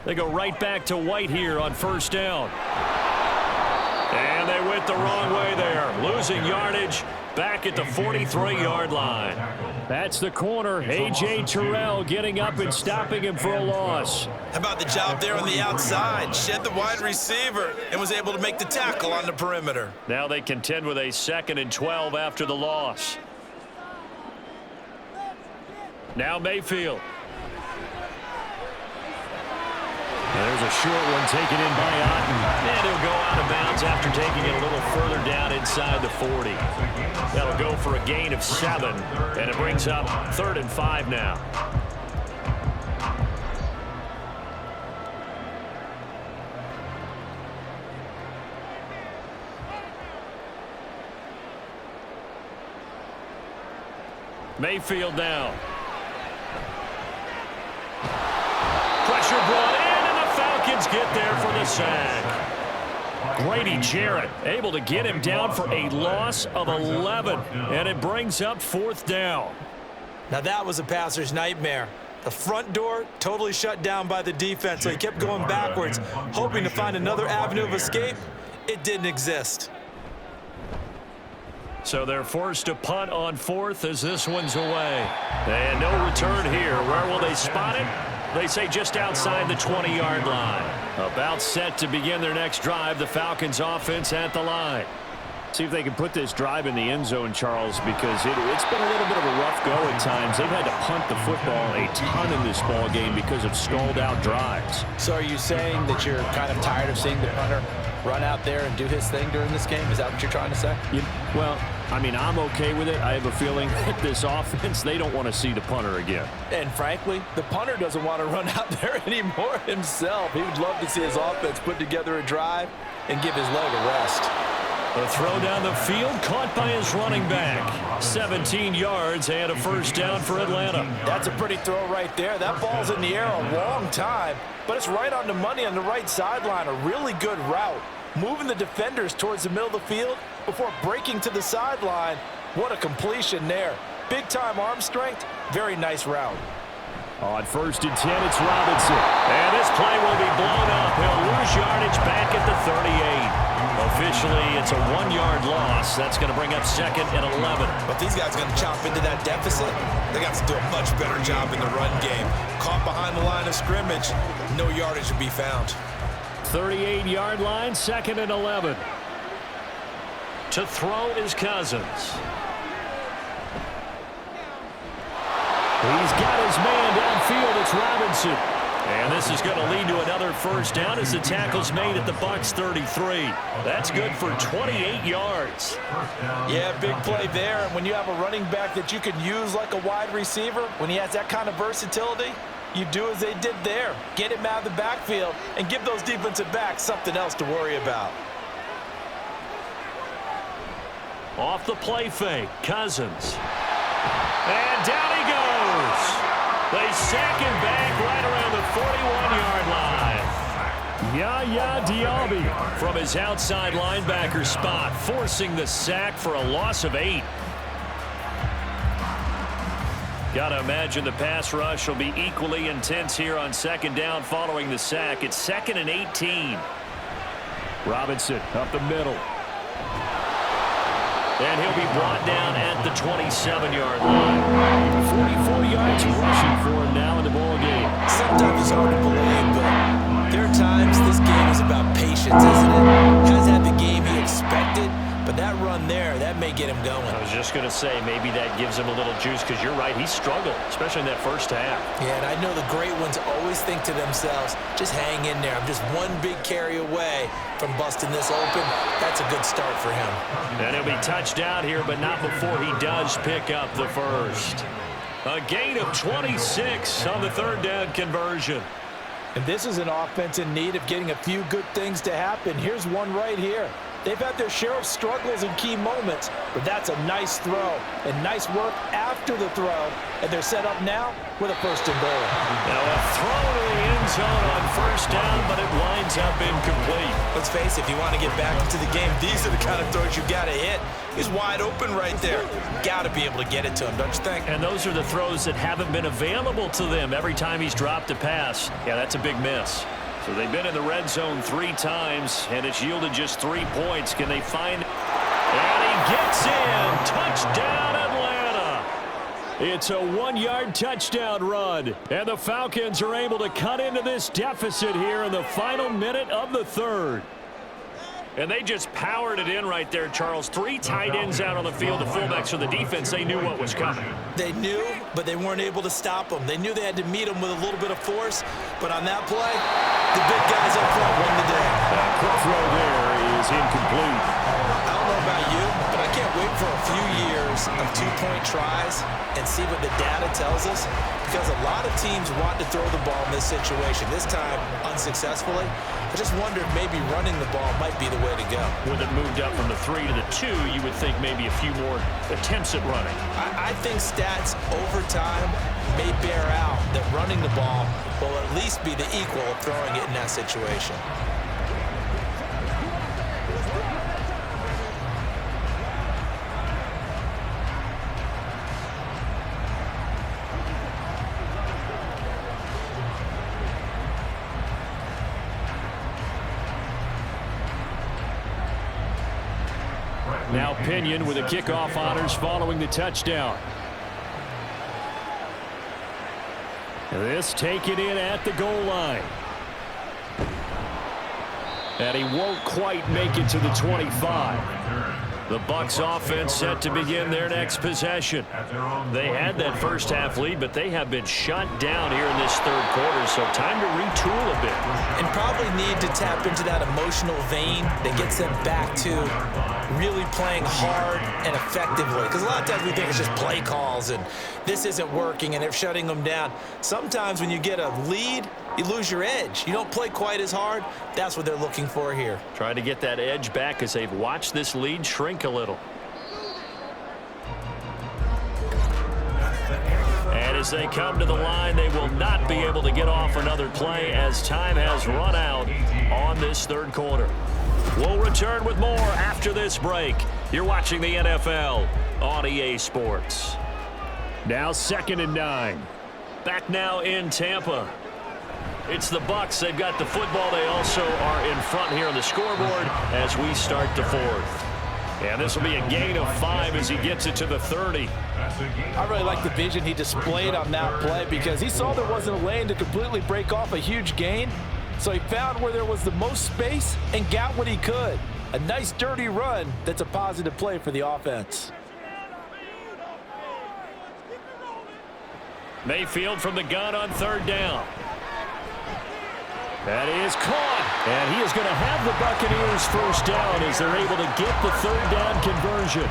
They go right back to White here on first down. And they went the wrong way there, losing yardage back at the 43-yard line. That's the corner. A.J. Terrell getting up and stopping him for a loss. How about the job there on the outside? Shed the wide receiver and was able to make the tackle on the perimeter. Now they contend with a 2nd and 12 after the loss. Now Mayfield. There's a short one taken in by Otten. And he'll go out of bounds after taking it a little further down inside the 40. That'll go for a gain of 7, and it brings up 3rd and 5 now. Mayfield now. Pressure brought in. Falcons get there for the sack. Grady Jarrett able to get him down for a loss of 11, and it brings up 4th down. Now that was a passer's nightmare. The front door totally shut down by the defense, so he kept going backwards, hoping to find another avenue of escape. It didn't exist. So they're forced to punt on 4th as this one's away. And no return here. Where will they spot it? They say just outside the 20-yard line. About set to begin their next drive. The Falcons offense at the line. See if they can put this drive in the end zone, Charles, because it's been a little bit of a rough go at times. They've had to punt the football a ton in this ball game because of stalled-out drives. So are you saying that you're kind of tired of seeing the punter run out there and do his thing during this game? Is that what you're trying to say? Well, I mean, I'm okay with it. I have a feeling that this offense, they don't want to see the punter again. And frankly, the punter doesn't want to run out there anymore himself. He would love to see his offense put together a drive and give his leg a rest. A throw down the field caught by his running back. 17 yards and a first down for Atlanta. That's a pretty throw right there. That ball's in the air a long time, but it's right on the money on the right sideline. A really good route. Moving the defenders towards the middle of the field before breaking to the sideline. What a completion there. Big-time arm strength. Very nice route. On 1st and 10, it's Robinson. And this play will be blown up. He'll lose yardage back at the 38. Officially, it's a 1-yard loss. That's going to bring up 2nd and 11. But these guys are going to chop into that deficit. They got to do a much better job in the run game. Caught behind the line of scrimmage, no yardage to be found. 38-yard line, 2nd and 11. To throw is Cousins. He's got his man downfield. It's Robinson. And this is going to lead to another first down as the tackle's made at the Bucs 33. That's good for 28 yards. Yeah, big play there. And when you have a running back that you can use like a wide receiver, when he has that kind of versatility, you do as they did there. Get him out of the backfield and give those defensive backs something else to worry about. Off the play fake, Cousins. And down he goes. They sack him back right around the 41-yard line. Yaya Diaby from his outside linebacker spot, forcing the sack for a loss of 8. Got to imagine the pass rush will be equally intense here on second down following the sack. It's 2nd and 18. Robinson up the middle. And he'll be brought down at the 27-yard line. 44 yards rushing for him now in the ball game. Sometimes it's hard to believe, but there are times this game is about patience, isn't it? Has had the game he expected, but that run there, that may get him going. I was just going to say, maybe that gives him a little juice, because you're right, he struggled, especially in that first half. Yeah, and I know the great ones always think to themselves, just hang in there. I'm just one big carry away from busting this open. That's a good start for him. And he'll be touched out here, but not before he does pick up the first. A gain of 26 on the 3rd down conversion. And this is an offense in need of getting a few good things to happen. Here's one right here. They've had their share of struggles in key moments, but that's a nice throw and nice work after the throw. And they're set up now with a 1st and goal. Now a throw to the end zone on 1st down, but it winds up incomplete. Let's face it, if you want to get back into the game, these are the kind of throws you got to hit. He's wide open right there. Got to be able to get it to him, don't you think? And those are the throws that haven't been available to them every time he's dropped a pass. Yeah, that's a big miss. So they've been in the red zone 3 times, and it's yielded just 3 points. Can they find... And he gets in. Touchdown, Atlanta. It's a 1-yard touchdown run. And the Falcons are able to cut into this deficit here in the final minute of the 3rd. And they just powered it in right there, Charles. 3 tight ends out on the field. The fullbacks for the defense, they knew what was coming. They knew, but they weren't able to stop them. They knew they had to meet them with a little bit of force, but on that play, the big guys up front won the day. That quick throw there is incomplete. I don't know about you, but I can't wait for a few years of 2-point tries and see what the data tells us, because a lot of teams want to throw the ball in this situation. This time, unsuccessfully. I just wonder if maybe running the ball might be the way to go. With it moved up from the 3 to the 2, you would think maybe a few more attempts at running. I think stats over time may bear out that running the ball will at least be the equal of throwing it in that situation. Now Pinion with the kickoff honors following the touchdown. This taken in at the goal line. And he won't quite make it to the 25. The Bucs offense set to begin their next possession. They had that first half lead, but they have been shut down here in this 3rd quarter, so time to retool a bit. And probably need to tap into that emotional vein that gets them back to really playing hard and effectively. Because a lot of times we think it's just play calls and this isn't working and they're shutting them down. Sometimes when you get a lead, you lose your edge. You don't play quite as hard. That's what they're looking for here. Trying to get that edge back as they've watched this lead shrink a little. And as they come to the line, they will not be able to get off another play as time has run out on this 3rd quarter. We'll return with more after this break. You're watching the NFL on EA Sports. Now 2nd and 9. Back now in Tampa. It's the Bucs. They've got the football. They also are in front here on the scoreboard as we start the 4th. And this will be a gain of 5 as he gets it to the 30. I really like the vision he displayed on that play because he saw there wasn't a lane to completely break off a huge gain. So he found where there was the most space and got what he could. A nice dirty run that's a positive play for the offense. Mayfield from the gun on 3rd down. That is caught. And he is going to have the Buccaneers 1st down as they're able to get the 3rd down conversion.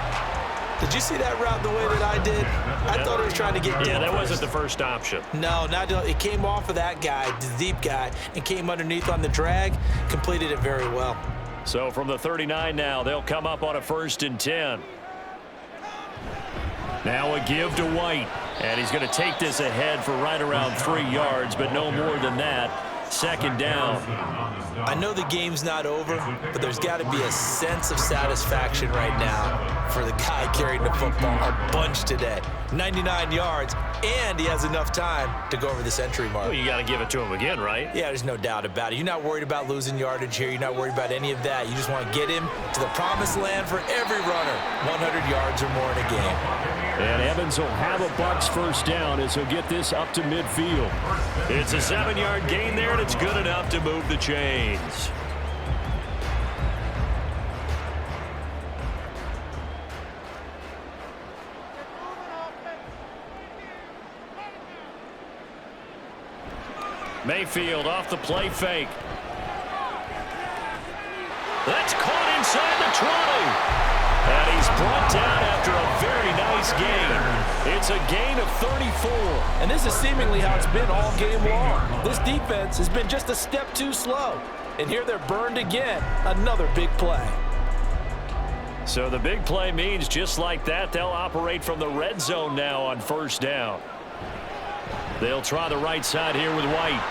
Did you see that route the way that I did? I thought he was trying to get Yeah, down that first. wasn't the first option. No, it came off of that guy, the deep guy, and came underneath on the drag, completed it very well. So from the 39 now, they'll come up on a 1st and 10. Now a give to White. And he's going to take this ahead for right around 3 yards, but no more than that. second down. I know the game's not over, but there's got to be a sense of satisfaction right now for the guy carrying the football a bunch today. 99 yards, and he has enough time to go over this entry mark. Well, you got to give it to him again, right? Yeah, there's no doubt about it. You're not worried about losing yardage here. You're not worried about any of that. You just want to get him to the promised land for every runner, 100 yards or more in a game. And Evans will have a Bucs first down as he'll get this up to midfield. It's a 7-yard gain there, and it's good enough to move the chains. Mayfield off the play fake. That's caught inside the 20. And he's brought down after a very nice gain. It's a gain of 34. And this is seemingly how it's been all game long. This defense has been just a step too slow. And here they're burned again. Another big play. So the big play means just like that, they'll operate from the red zone now on first down. They'll try the right side here with White.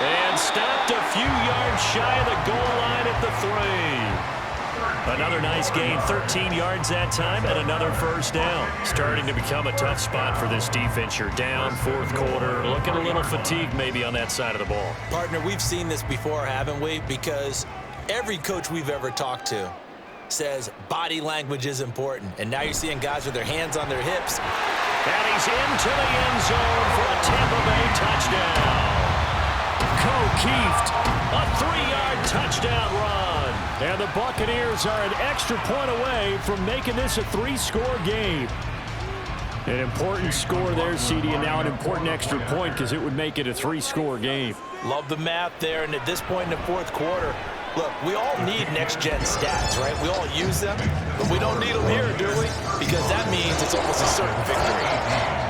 And stopped a few yards shy of the goal line at the 3. Another nice gain, 13 yards that time, and another first down. Starting to become a tough spot for this defense. You're down fourth quarter, looking a little fatigued maybe on that side of the ball. Partner, we've seen this before, haven't we? Because every coach we've ever talked to says body language is important. And now you're seeing guys with their hands on their hips. And he's into the end zone for a Tampa Bay touchdown. Keeft, A 3-yard touchdown run. and the Buccaneers are an extra point away from making this a 3-score game. An important score there, CD, and now an important extra point because it would make it a 3-score game. Love the math there, and at this point in the fourth quarter, look, we all need next-gen stats, right? We all use them, but we don't need them here, do we? Because that means it's almost a certain victory.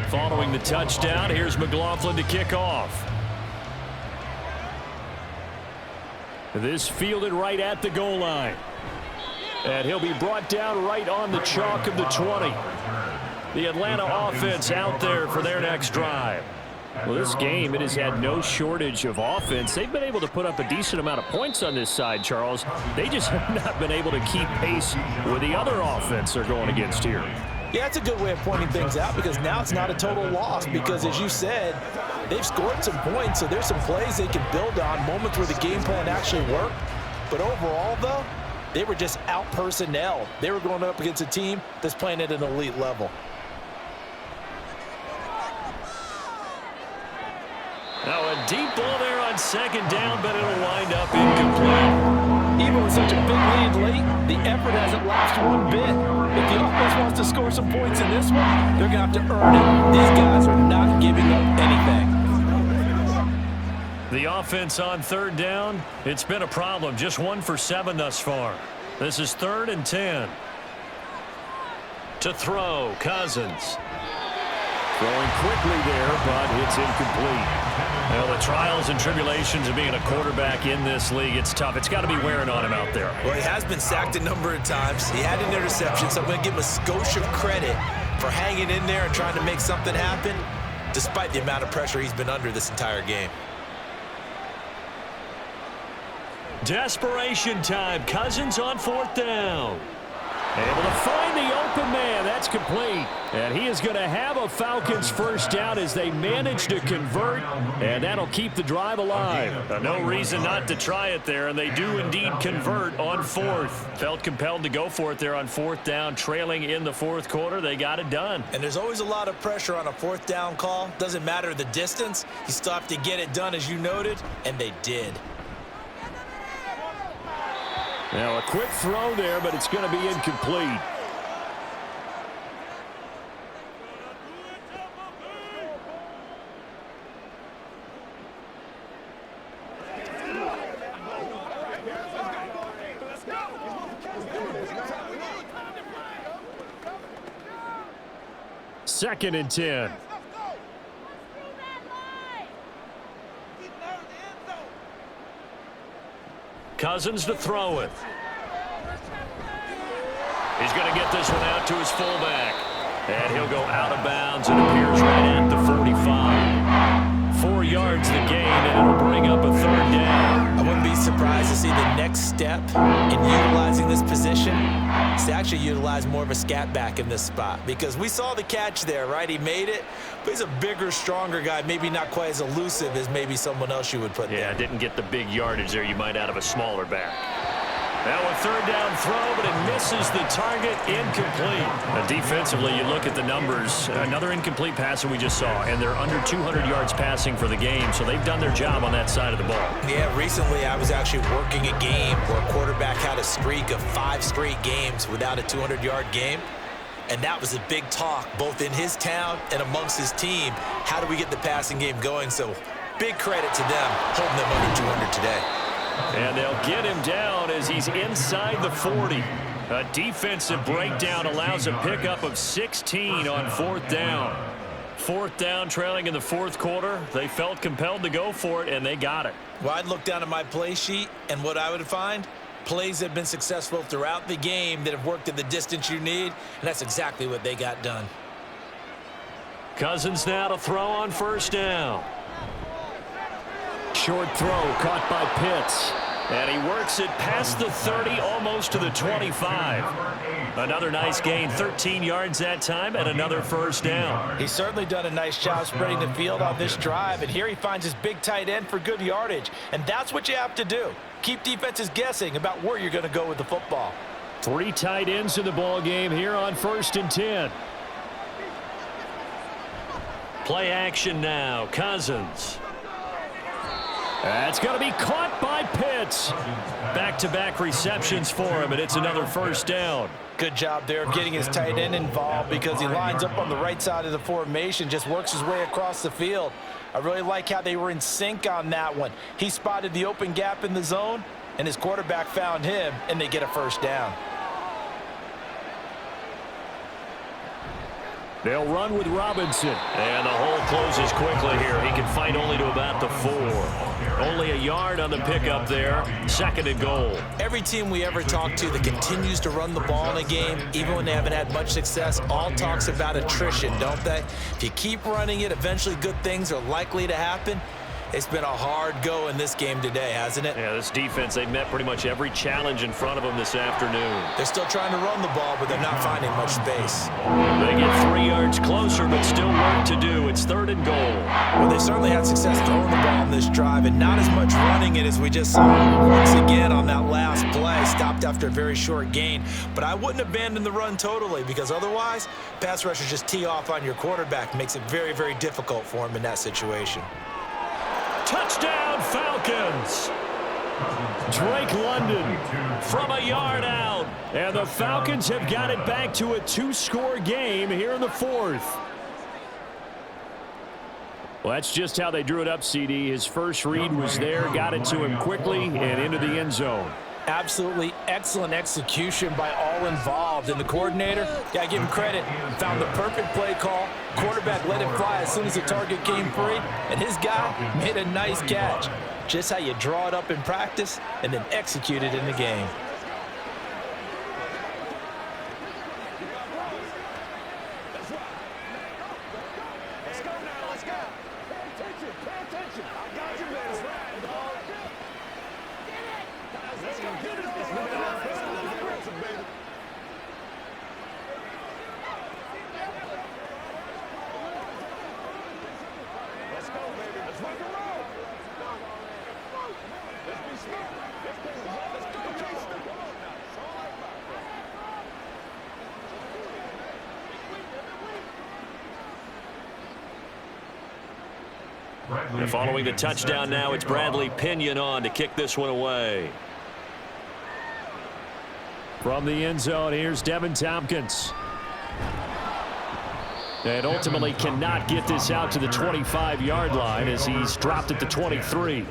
Following the touchdown, here's McLaughlin to kick off. This fielded right at the goal line. And he'll be brought down right on the chalk of the 20. The Atlanta offense out there for their next drive. Well, this game, it has had no shortage of offense. They've been able to put up a decent amount of points on this side, Charles. They just have not been able to keep pace with the other offense they're going against here. Yeah, that's a good way of pointing things out because now it's not a total loss because, as you said, they've scored some points, so there's some plays they can build on, moments where the game plan actually worked. But overall, though, they were just out-personnel. They were going up against a team that's playing at an elite level. Now a deep ball there on second down, but it'll wind up incomplete. Even with such a big lead late, the effort hasn't lapsed one bit. If the offense wants to score some points in this one, they're going to have to earn it. These guys are not giving up anything. The offense on third down, it's been a problem. Just 1 for 7 thus far. This is 3rd and 10. To throw, Cousins. Throwing quickly there, but it's incomplete. Well, the trials and tribulations of being a quarterback in this league, it's tough. It's got to be wearing on him out there. Well, he has been sacked a number of times. He had an interception, so I'm going to give him a skosh of credit for hanging in there and trying to make something happen, despite the amount of pressure he's been under this entire game. Desperation time. Cousins on 4th down. Able to find the open man. That's complete. And he is going to have a Falcons first down as they manage to convert, and that'll keep the drive alive. No reason not to try it there, and they do indeed convert on 4th. Felt compelled to go for it there on 4th down, trailing in the 4th quarter. They got it done. And there's always a lot of pressure on a 4th down call. Doesn't matter the distance. You still have to get it done, as you noted, and they did. Now a quick throw there, but it's going to be incomplete. Second and 10. Cousins to throw it. He's going to get this one out to his fullback. And he'll go out of bounds and appears right at the 45. 4 yards the gain, and it'll bring up a third down. I wouldn't be surprised to see the next step in utilizing this position is to actually utilize more of a scat back in this spot, because we saw the catch there, right? He made it, but he's a bigger, stronger guy, maybe not quite as elusive as maybe someone else you would put there. Yeah, didn't get the big yardage there you might out of a smaller back. Now a third down throw, but it misses the target, incomplete. Defensively, you look at the numbers, another incomplete pass that we just saw, and they're under 200 yards passing for the game, so they've done their job on that side of the ball. Yeah, recently I was actually working a game where a quarterback had a streak of 5 straight games without a 200-yard game, and that was a big talk both in his town and amongst his team. How do we get the passing game going? So big credit to them holding them under 200 today. And they'll get him down as he's inside the 40. A defensive breakdown allows a pickup of 16 on 4th down. 4th down, trailing in the 4th quarter. They felt compelled to go for it, and they got it. Well, I'd look down at my play sheet, and what I would find, plays that have been successful throughout the game that have worked in the distance you need, and that's exactly what they got done. Cousins now to throw on 1st down. Short throw caught by Pitts. And he works it past the 30, almost to the 25. Another nice gain, 13 yards that time, and another 1st down. He's certainly done a nice job spreading the field on this drive, and here he finds his big tight end for good yardage. And that's what you have to do. Keep defenses guessing about where you're going to go with the football. 3 tight ends in the ball game here on 1st and 10. Play action now, Cousins. That's going to be caught by Pitts. Back-to-back receptions for him, and it's another 1st down. Good job there of getting his tight end involved, because he lines up on the right side of the formation, just works his way across the field. I really like how they were in sync on that one. He spotted the open gap in the zone, and his quarterback found him, and they get a 1st down. They'll run with Robinson. And the hole closes quickly here. He can fight only to about the 4. Only a yard on the pickup there. 2nd and goal. Every team we ever talk to that continues to run the ball in a game, even when they haven't had much success, all talks about attrition, don't they? If you keep running it, eventually good things are likely to happen. It's been a hard go in this game today, hasn't it? Yeah, this defense, they've met pretty much every challenge in front of them this afternoon. They're still trying to run the ball, but they're not finding much space. They get 3 yards closer, but still work to do. It's 3rd and goal. Well, they certainly had success throwing the ball in this drive, and not as much running it as we just saw once again on that last play. Stopped after a very short gain. But I wouldn't abandon the run totally, because otherwise, pass rushers just tee off on your quarterback. Makes it very, very difficult for him in that situation. Touchdown, Falcons! Drake London from a yard out. And the Falcons have got it back to a 2-score game here in the 4th. Well, that's just how they drew it up, CD. His first read was there, got it to him quickly, and into the end zone. Absolutely excellent execution by all involved. And the coordinator, gotta give him credit, found the perfect play call. Quarterback let it fly as soon as the target came free, and his guy made a nice catch. Just how you draw it up in practice and then execute it in the game. And following the touchdown now, it's Bradley Pinion on to kick this one away. From the end zone, here's Devin Tompkins. And ultimately cannot get this out to the 25-yard line as he's dropped at the 23.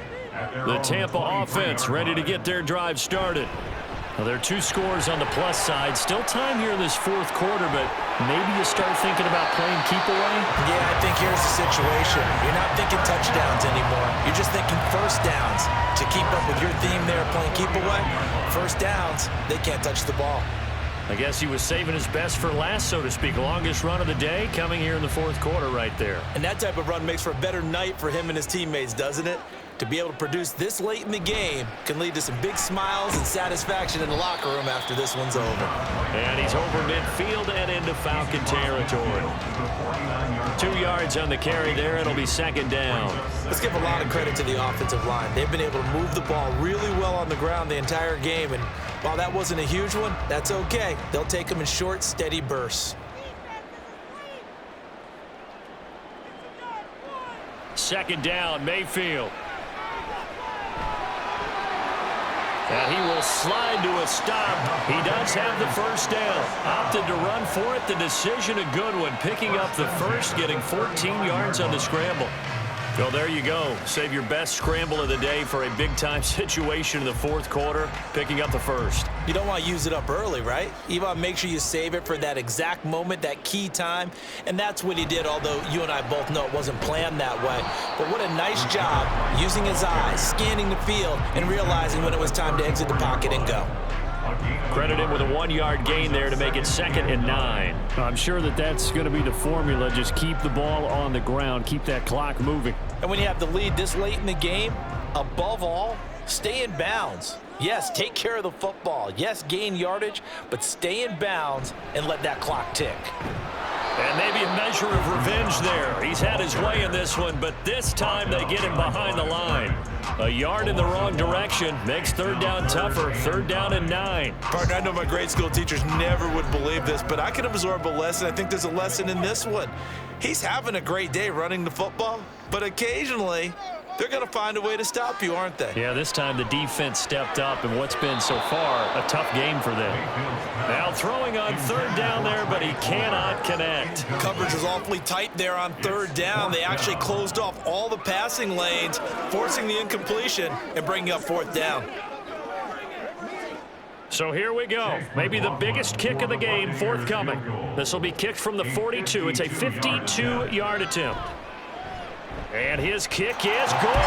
The Tampa offense ready to get their drive started. Well, there are 2 scores on the plus side. Still time here in this fourth quarter, but maybe you start thinking about playing keep away? Yeah, I think here's the situation. You're not thinking touchdowns anymore. You're just thinking first downs. To keep up with your theme there, playing keep away, first downs, they can't touch the ball. I guess he was saving his best for last, so to speak. Longest run of the day coming here in the fourth quarter right there. And that type of run makes for a better night for him and his teammates, doesn't it? To be able to produce this late in the game can lead to some big smiles and satisfaction in the locker room after this one's over. And he's over midfield and into Falcon territory. 2 yards on the carry there. It'll be second down. Let's give a lot of credit to the offensive line. They've been able to move the ball really well on the ground the entire game. And while that wasn't a huge one, that's okay. They'll take them in short, steady bursts. Second down, Mayfield. And he will slide to a stop. He does have the first down. Opted to run for it. The decision a good one. Picking up the first, getting 14 yards on the scramble. Well, there you go. Save your best scramble of the day for a big-time situation in the fourth quarter, picking up the first. You don't want to use it up early, right? You want to make sure you save it for that exact moment, that key time. And that's what he did, although you and I both know it wasn't planned that way. But what a nice job using his eyes, scanning the field, and realizing when it was time to exit the pocket and go. Credit him with a 1-yard gain there to make it 2nd and 9. I'm sure that's going to be the formula. Just keep the ball on the ground. Keep that clock moving. And when you have the lead this late in the game, above all, stay in bounds. Yes, take care of the football. Yes, gain yardage, but stay in bounds and let that clock tick. And maybe a measure of revenge there. He's had his way in this one, but this time they get him behind the line. A yard in the wrong direction makes third down tougher. 3rd down and 9. Partner, I know my grade school teachers never would believe this, but I can absorb a lesson. I think there's a lesson in this one. He's having a great day running the football, but occasionally they're going to find a way to stop you, aren't they? Yeah, this time the defense stepped up in what's been so far a tough game for them. Now throwing on 3rd down there, but he cannot connect. Coverage was awfully tight there on 3rd down. They actually closed off all the passing lanes, forcing the incompletion and bringing up 4th down. So here we go. Maybe the biggest kick of the game forthcoming. This will be kicked from the 42. It's a 52-yard attempt. And his kick is good.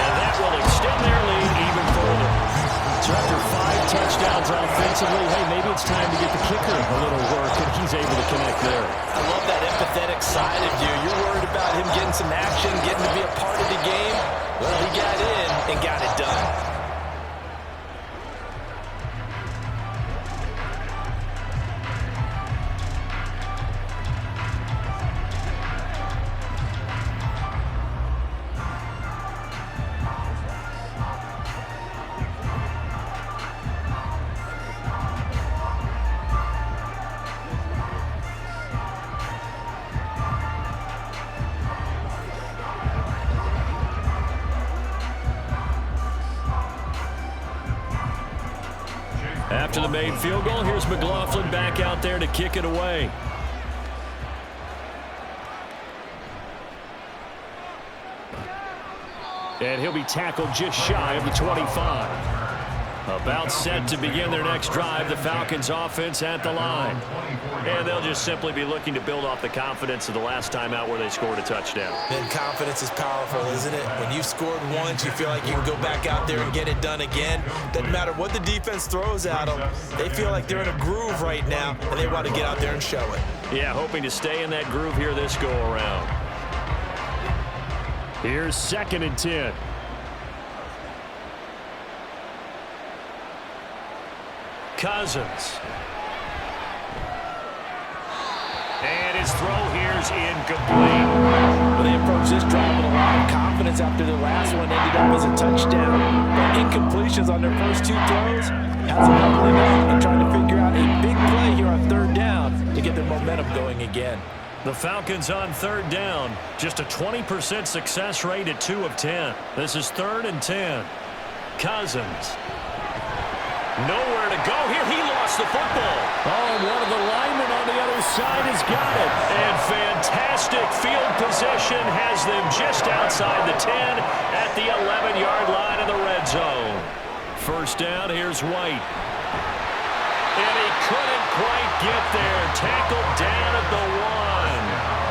And that will extend their lead even further. So after 5 touchdowns offensively, hey, maybe it's time to get the kicker a little work, and he's able to connect there. I love that empathetic side of you. You're worried about him getting some action, getting to be a part of the game. Well, he got in and got it done. After the made field goal, here's McLaughlin back out there to kick it away. And he'll be tackled just shy of the 25. About set to begin their next drive, the Falcons offense at the line. And they'll just simply be looking to build off the confidence of the last time out where they scored a touchdown. And confidence is powerful, isn't it? When you've scored once, you feel like you can go back out there and get it done again. Doesn't matter what the defense throws at them. They feel like they're in a groove right now, and they want to get out there and show it. Yeah, hoping to stay in that groove here this go-around. Here's 2nd and 10. Cousins. And his throw here's incomplete. Well, they approached this drive with a lot of confidence after their last one ended up as a touchdown. But incompletions on their first 2 throws has them leveling up and trying to figure out a big play here on 3rd down to get their momentum going again. The Falcons on 3rd down. Just a 20% success rate at 2 of 10. This is 3rd and 10. Cousins. Nowhere to go here. He lost the football. Oh, and one of the linemen on the other side has got it. And fantastic field possession has them just outside the 10 at the 11-yard line in the red zone. First down, here's White. And he couldn't quite get there. Tackled down at the 1.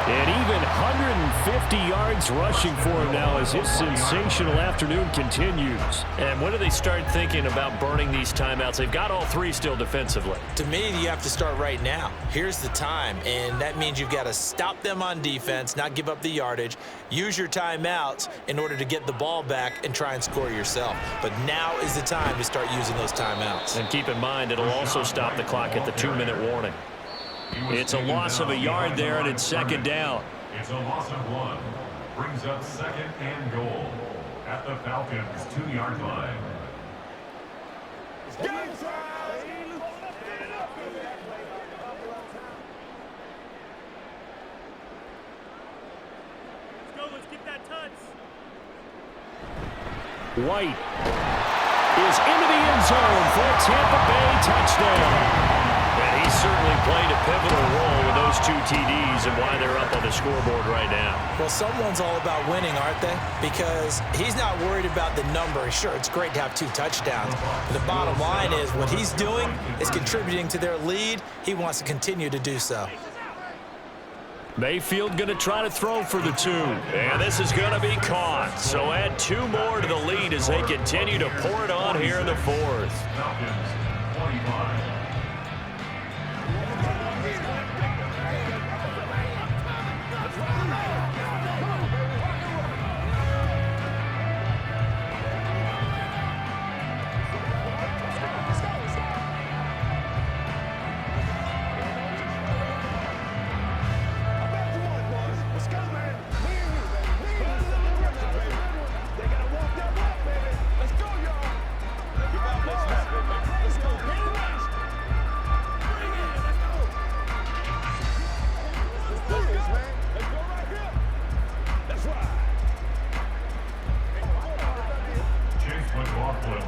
And even 150 yards rushing for him now as his sensational afternoon continues. And when do they start thinking about burning these timeouts? They've got all three still defensively. To me, you have to start right now. Here's the time, and that means you've got to stop them on defense, not give up the yardage, use your timeouts in order to get the ball back and try and score yourself. But now is the time to start using those timeouts. And keep in mind, it'll also stop the clock at the 2-minute warning. It's a loss of a yard there, and it's second down. It's a loss of 1. Brings up second and goal at the Falcons' 2-yard line. Let's get that touch. White is into the end zone for a Tampa Bay touchdown. And he certainly played a pivotal role with those 2 TDs and why they're up on the scoreboard right now. Well, someone's all about winning, aren't they? Because he's not worried about the number. Sure, it's great to have 2 touchdowns. But the bottom line is what he's doing is contributing to their lead. He wants to continue to do so. Mayfield going to try to throw for the 2. And this is going to be caught. So add 2 more to the lead as they continue to pour it on here in the 4th. Falcons 25.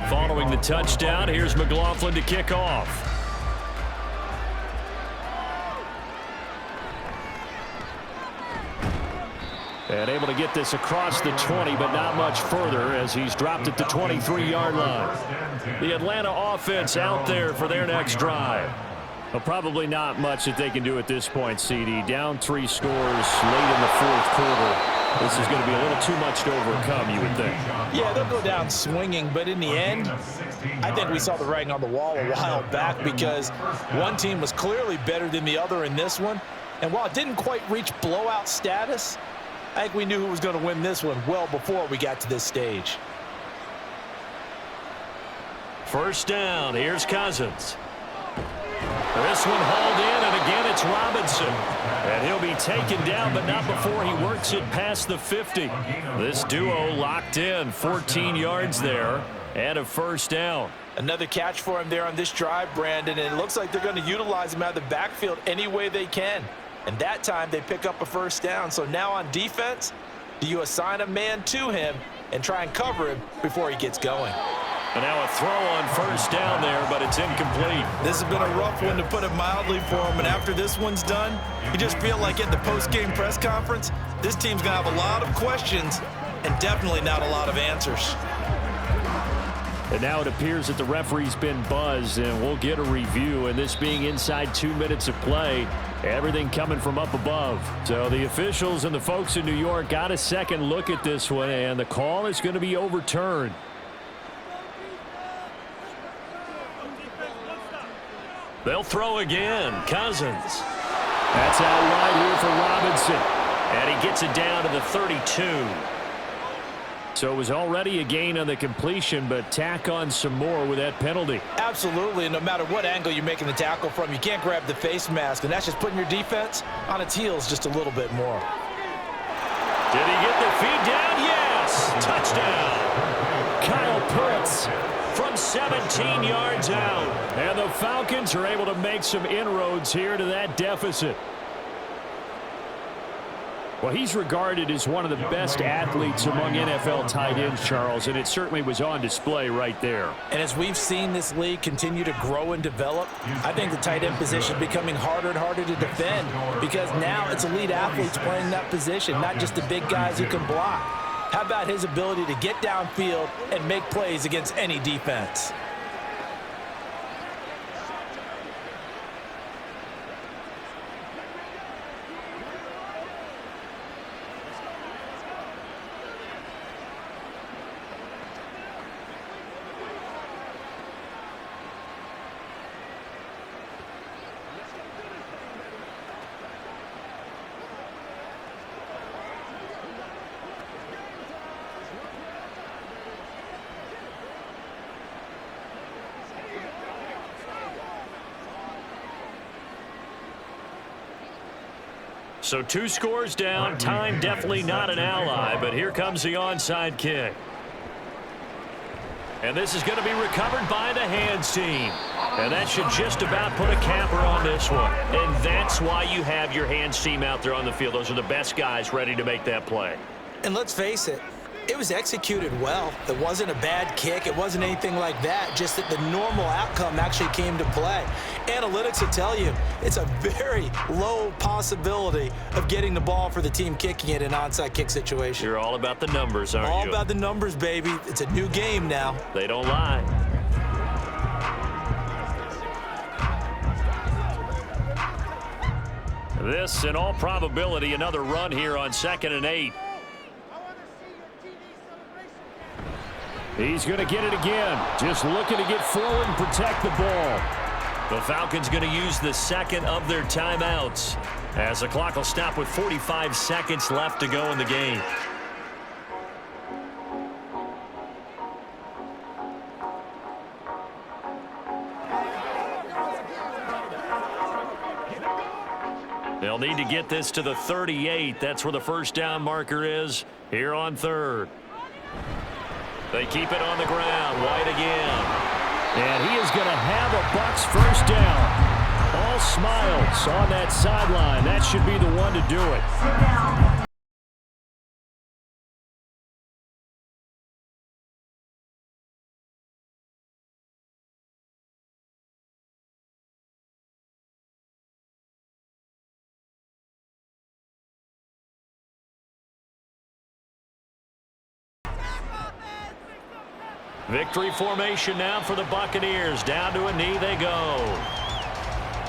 Following the touchdown, here's McLaughlin to kick off. And able to get this across the 20, but not much further as he's dropped at the 23-yard line. The Atlanta offense out there for their next drive. Well, probably not much that they can do at this point, CD. Down 3 scores late in the 4th quarter. This is going to be a little too much to overcome, you would think. Yeah, they'll go down swinging, but in the end, I think we saw the writing on the wall a while back because one team was clearly better than the other in this one. And while it didn't quite reach blowout status, I think we knew who was going to win this one well before we got to this stage. First down, here's Cousins. This one hauled in, and again it's Robinson. And he'll be taken down, but not before he works it past the 50. This duo locked in, 14 yards there, and a first down. Another catch for him there on this drive, Brandon, and it looks like they're going to utilize him out of the backfield any way they can. And that time they pick up a first down. So now on defense, do you assign a man to him and try and cover him before he gets going? And now a throw on first down there, but it's incomplete. This has been a rough one, to put it mildly, for him. And after this one's done, you just feel like at the post-game press conference, this team's going to have a lot of questions and definitely not a lot of answers. And now it appears that the referee's been buzzed, and we'll get a review. And this being inside 2 minutes of play, everything coming from up above. So the officials and the folks in New York got a second look at this one, and the call is going to be overturned. They'll throw again. Cousins. That's out wide here for Robinson. And he gets it down to the 32. So it was already a gain on the completion, but tack on some more with that penalty. Absolutely, and no matter what angle you're making the tackle from, you can't grab the face mask, and that's just putting your defense on its heels just a little bit more. Did he get the feed down? Yes! Touchdown! Kyle Pitts from 17 yards out. And the Falcons are able to make some inroads here to that deficit. Well, he's regarded as one of the best athletes among NFL tight ends, Charles, and it certainly was on display right there. And as we've seen this league continue to grow and develop, I think the tight end position is becoming harder and harder to defend because now it's elite athletes playing that position, not just the big guys who can block. How about his ability to get downfield and make plays against any defense? So 2 scores down. Time definitely not an ally, but here comes the onside kick. And this is going to be recovered by the hands team. And that should just about put a capper on this one. And that's why you have your hands team out there on the field. Those are the best guys ready to make that play. And let's face it, it was executed well. It wasn't a bad kick. It wasn't anything like that, just that the normal outcome actually came to play. Analytics will tell you it's a very low possibility of getting the ball for the team kicking it in an onside kick situation. You're all about the numbers, aren't you? All about the numbers, baby. It's a new game now. They don't lie. This, in all probability, another run here on 2nd and 8. He's going to get it again. Just looking to get forward and protect the ball. The Falcons going to use the second of their timeouts as the clock will stop with 45 seconds left to go in the game. They'll need to get this to the 38. That's where the first down marker is here on 3rd. They keep it on the ground. White again. And he is going to have a Bucs first down. All smiles on that sideline. That should be the one to do it. Victory formation now for the Buccaneers. Down to a knee they go.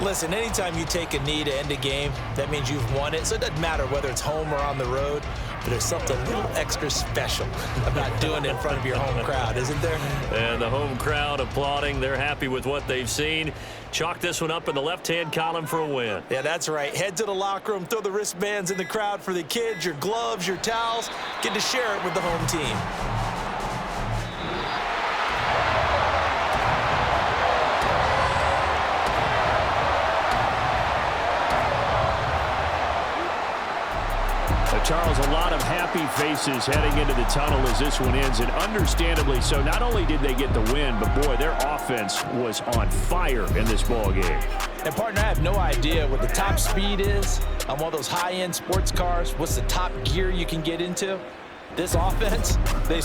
Listen, anytime you take a knee to end a game, that means you've won it. So it doesn't matter whether it's home or on the road, but there's something a little extra special about doing it in front of your home crowd, isn't there? And the home crowd applauding. They're happy with what they've seen. Chalk this one up in the left-hand column for a win. Yeah, that's right. Head to the locker room, throw the wristbands in the crowd for the kids, your gloves, your towels. Get to share it with the home team. Charles, a lot of happy faces heading into the tunnel as this one ends, and understandably so. Not only did they get the win, but, boy, their offense was on fire in this ball game. And, partner, I have no idea what the top speed is on one of those high-end sports cars. What's the top gear you can get into? This offense, they